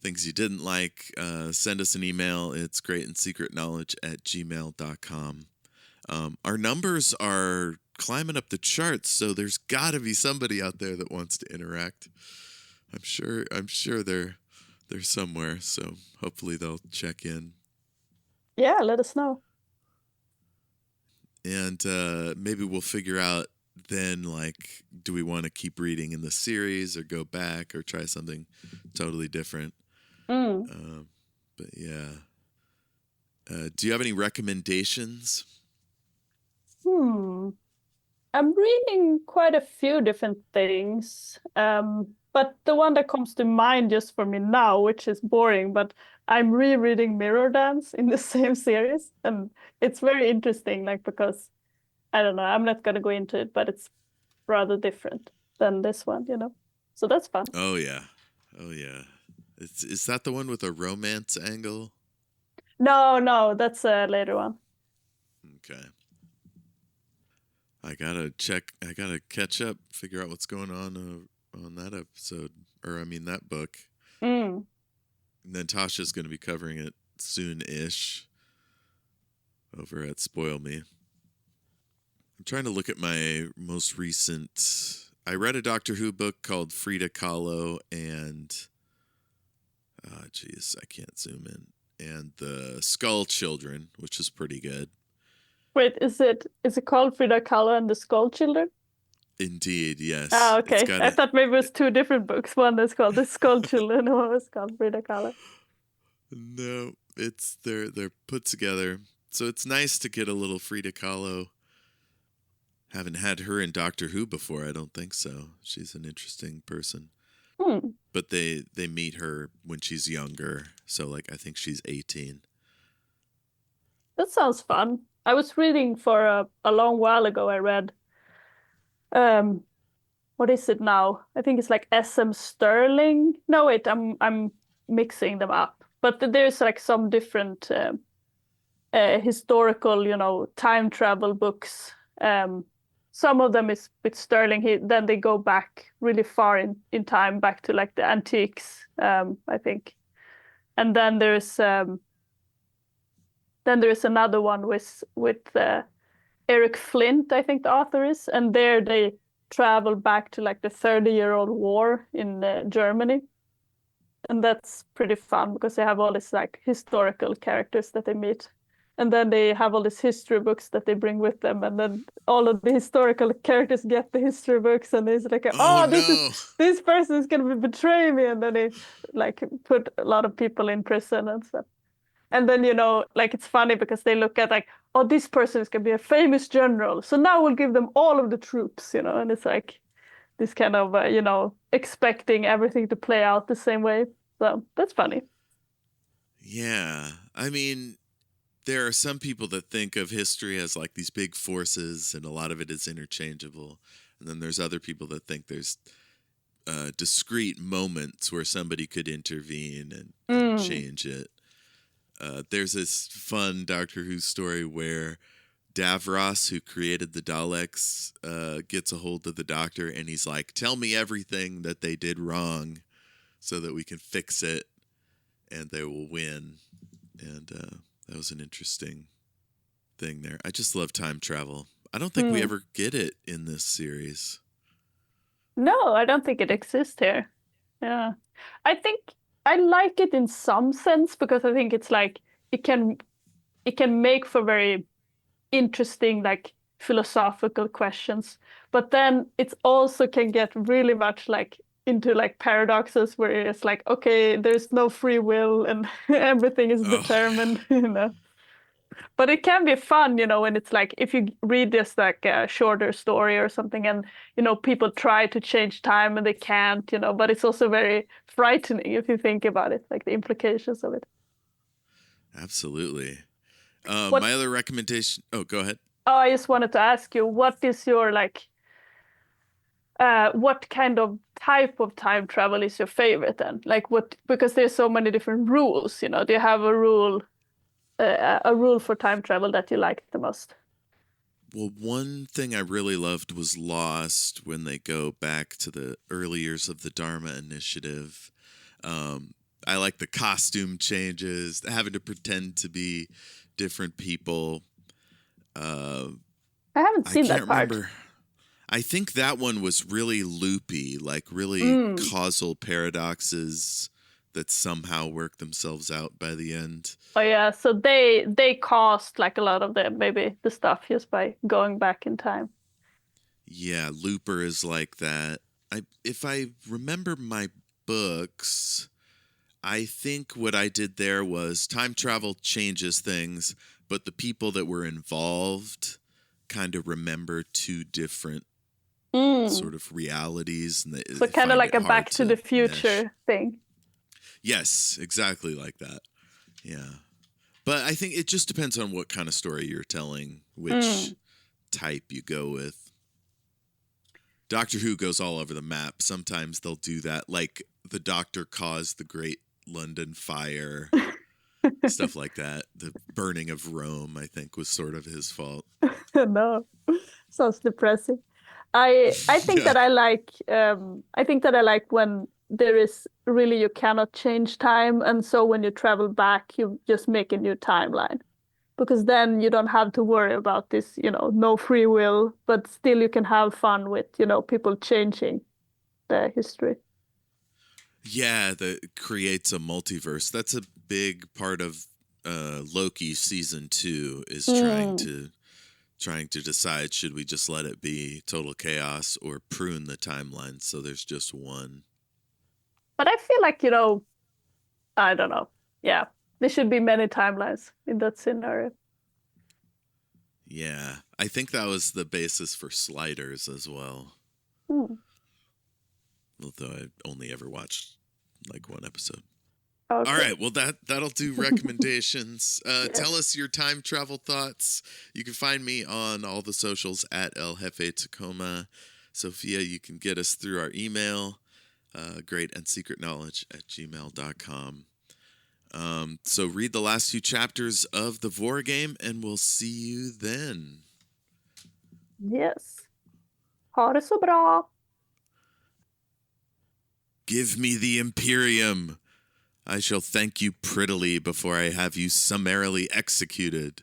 things you didn't like, send us an email. It's greatandsecretknowledge@gmail.com. Our numbers are climbing up the charts, so there's got to be somebody out there that wants to interact. I'm sure they're somewhere, so hopefully they'll check in. Yeah, let us know. And maybe we'll figure out then, like, do we want to keep reading in the series or go back or try something totally different? But yeah. Do you have any recommendations? I'm reading quite a few different things. But the one that comes to mind just for me now, which is boring, but I'm rereading Mirror Dance in the same series. And it's very interesting, like, because I don't know, I'm not going to go into it, but it's rather different than this one, So that's fun. Oh, yeah. Is that the one with a romance angle? No, that's a later one. Okay. I gotta catch up, figure out what's going on that episode, or I mean that book. And then Tasha's going to be covering it soon-ish over at Spoil Me. I'm trying to look at my most recent... I read a Doctor Who book called Frida Kahlo and... I can't zoom in. And The Skull Children, which is pretty good. Wait, is it called Frida Kahlo and the Skull Children? Indeed, yes. Ah, okay. I thought maybe it was 2 different books. One is called The Skull Children, and one was called Frida Kahlo. No, they're put together. So it's nice to get a little Frida Kahlo. Haven't had her in Doctor Who before, I don't think so. She's an interesting person. But they meet her when she's younger. So, like, I think she's 18. That sounds fun. I was reading for a long while ago. I read, what is it now? I think it's like S.M. Sterling. No, wait, I'm mixing them up. But there's like some different historical, time travel books. Some of them is with Sterling. Then they go back really far in time, back to like the antiques, I think. And then there's another one with Eric Flint, I think the author is, and there they travel back to like the 30-year-old war in Germany, and that's pretty fun because they have all these like historical characters that they meet, and then they have all these history books that they bring with them, and then all of the historical characters get the history books, and it's like, this person is gonna betray me, and then they like put a lot of people in prison and stuff. And then, like, it's funny because they look at like, oh, this person is going to be a famous general. So now we'll give them all of the troops, and it's like this kind of, expecting everything to play out the same way. So that's funny. Yeah. I mean, there are some people that think of history as like these big forces and a lot of it is interchangeable. And then there's other people that think there's discrete moments where somebody could intervene and change it. There's this fun Doctor Who story where Davros, who created the Daleks, gets a hold of the Doctor, and he's like, tell me everything that they did wrong so that we can fix it and they will win. And that was an interesting thing there. I just love time travel. I don't think we ever get it in this series. No, I don't think it exists here. Yeah. I think I like it in some sense because I think it's like it can make for very interesting like philosophical questions, but then it also can get really much like into like paradoxes where it's like, okay, there's no free will and everything is determined, you know. But it can be fun, you know, when it's like if you read this like a shorter story or something, and you know people try to change time and they can't, you know. But it's also very frightening if you think about it, like the implications of it. Absolutely. What- My other recommendation. Oh, go ahead. Oh, I just wanted to ask you, what is your like, what kind of type of time travel is your favorite then? Like what, because there's so many different rules, you know. Do you have a rule for time travel that you like the most? Well, one thing I really loved was Lost when they go back to the early years of the Dharma Initiative. I like the costume changes, having to pretend to be different people. I haven't seen that part. Remember. I think that one was really loopy, like really causal paradoxes that somehow work themselves out by the end. Oh yeah, so they caused like a lot of maybe the stuff just by going back in time. Yeah, Looper is like that. If I remember my books, I think what I did there was time travel changes things, but the people that were involved kind of remember two different sort of realities. And so kind of like a Back to the Future thing. Yes, exactly like that. Yeah. But I think it just depends on what kind of story you're telling, which type you go with. Doctor Who goes all over the map. Sometimes they'll do that, like the Doctor caused the Great London Fire, stuff like that. The burning of Rome, I think, was sort of his fault. No, sounds depressing. I think that I like when there is really you cannot change time, and so when you travel back, you just make a new timeline, because then you don't have to worry about this, you know, no free will, but still you can have fun with, you know, people changing the history. Yeah, that creates a multiverse. That's a big part of Loki season 2 is trying to decide, should we just let it be total chaos or prune the timeline so there's just one. But I feel like, you know, I don't know. Yeah, there should be many timelines in that scenario. Yeah, I think that was the basis for Sliders as well. Although I only ever watched like one episode. Okay. All right, well that'll do recommendations. Tell us your time travel thoughts. You can find me on all the socials at El Jefe Tacoma. Sofia, you can get us through our email, greatandsecretknowledge@gmail.com. So read the last 2 chapters of the Vor Game, and we'll see you then. Yes. Ha det så bra. Give me the Imperium. I shall thank you prettily before I have you summarily executed.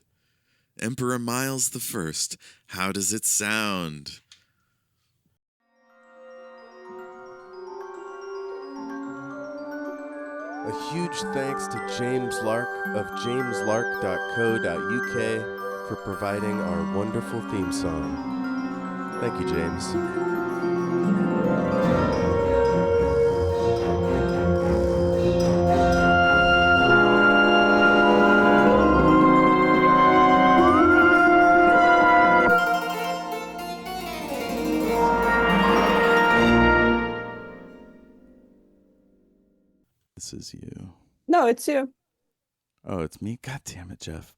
Emperor Miles the First, how does it sound? A huge thanks to James Lark of jameslark.co.uk for providing our wonderful theme song. Thank you, James. This is you. No, it's you. Oh, it's me? God damn it, Jeff.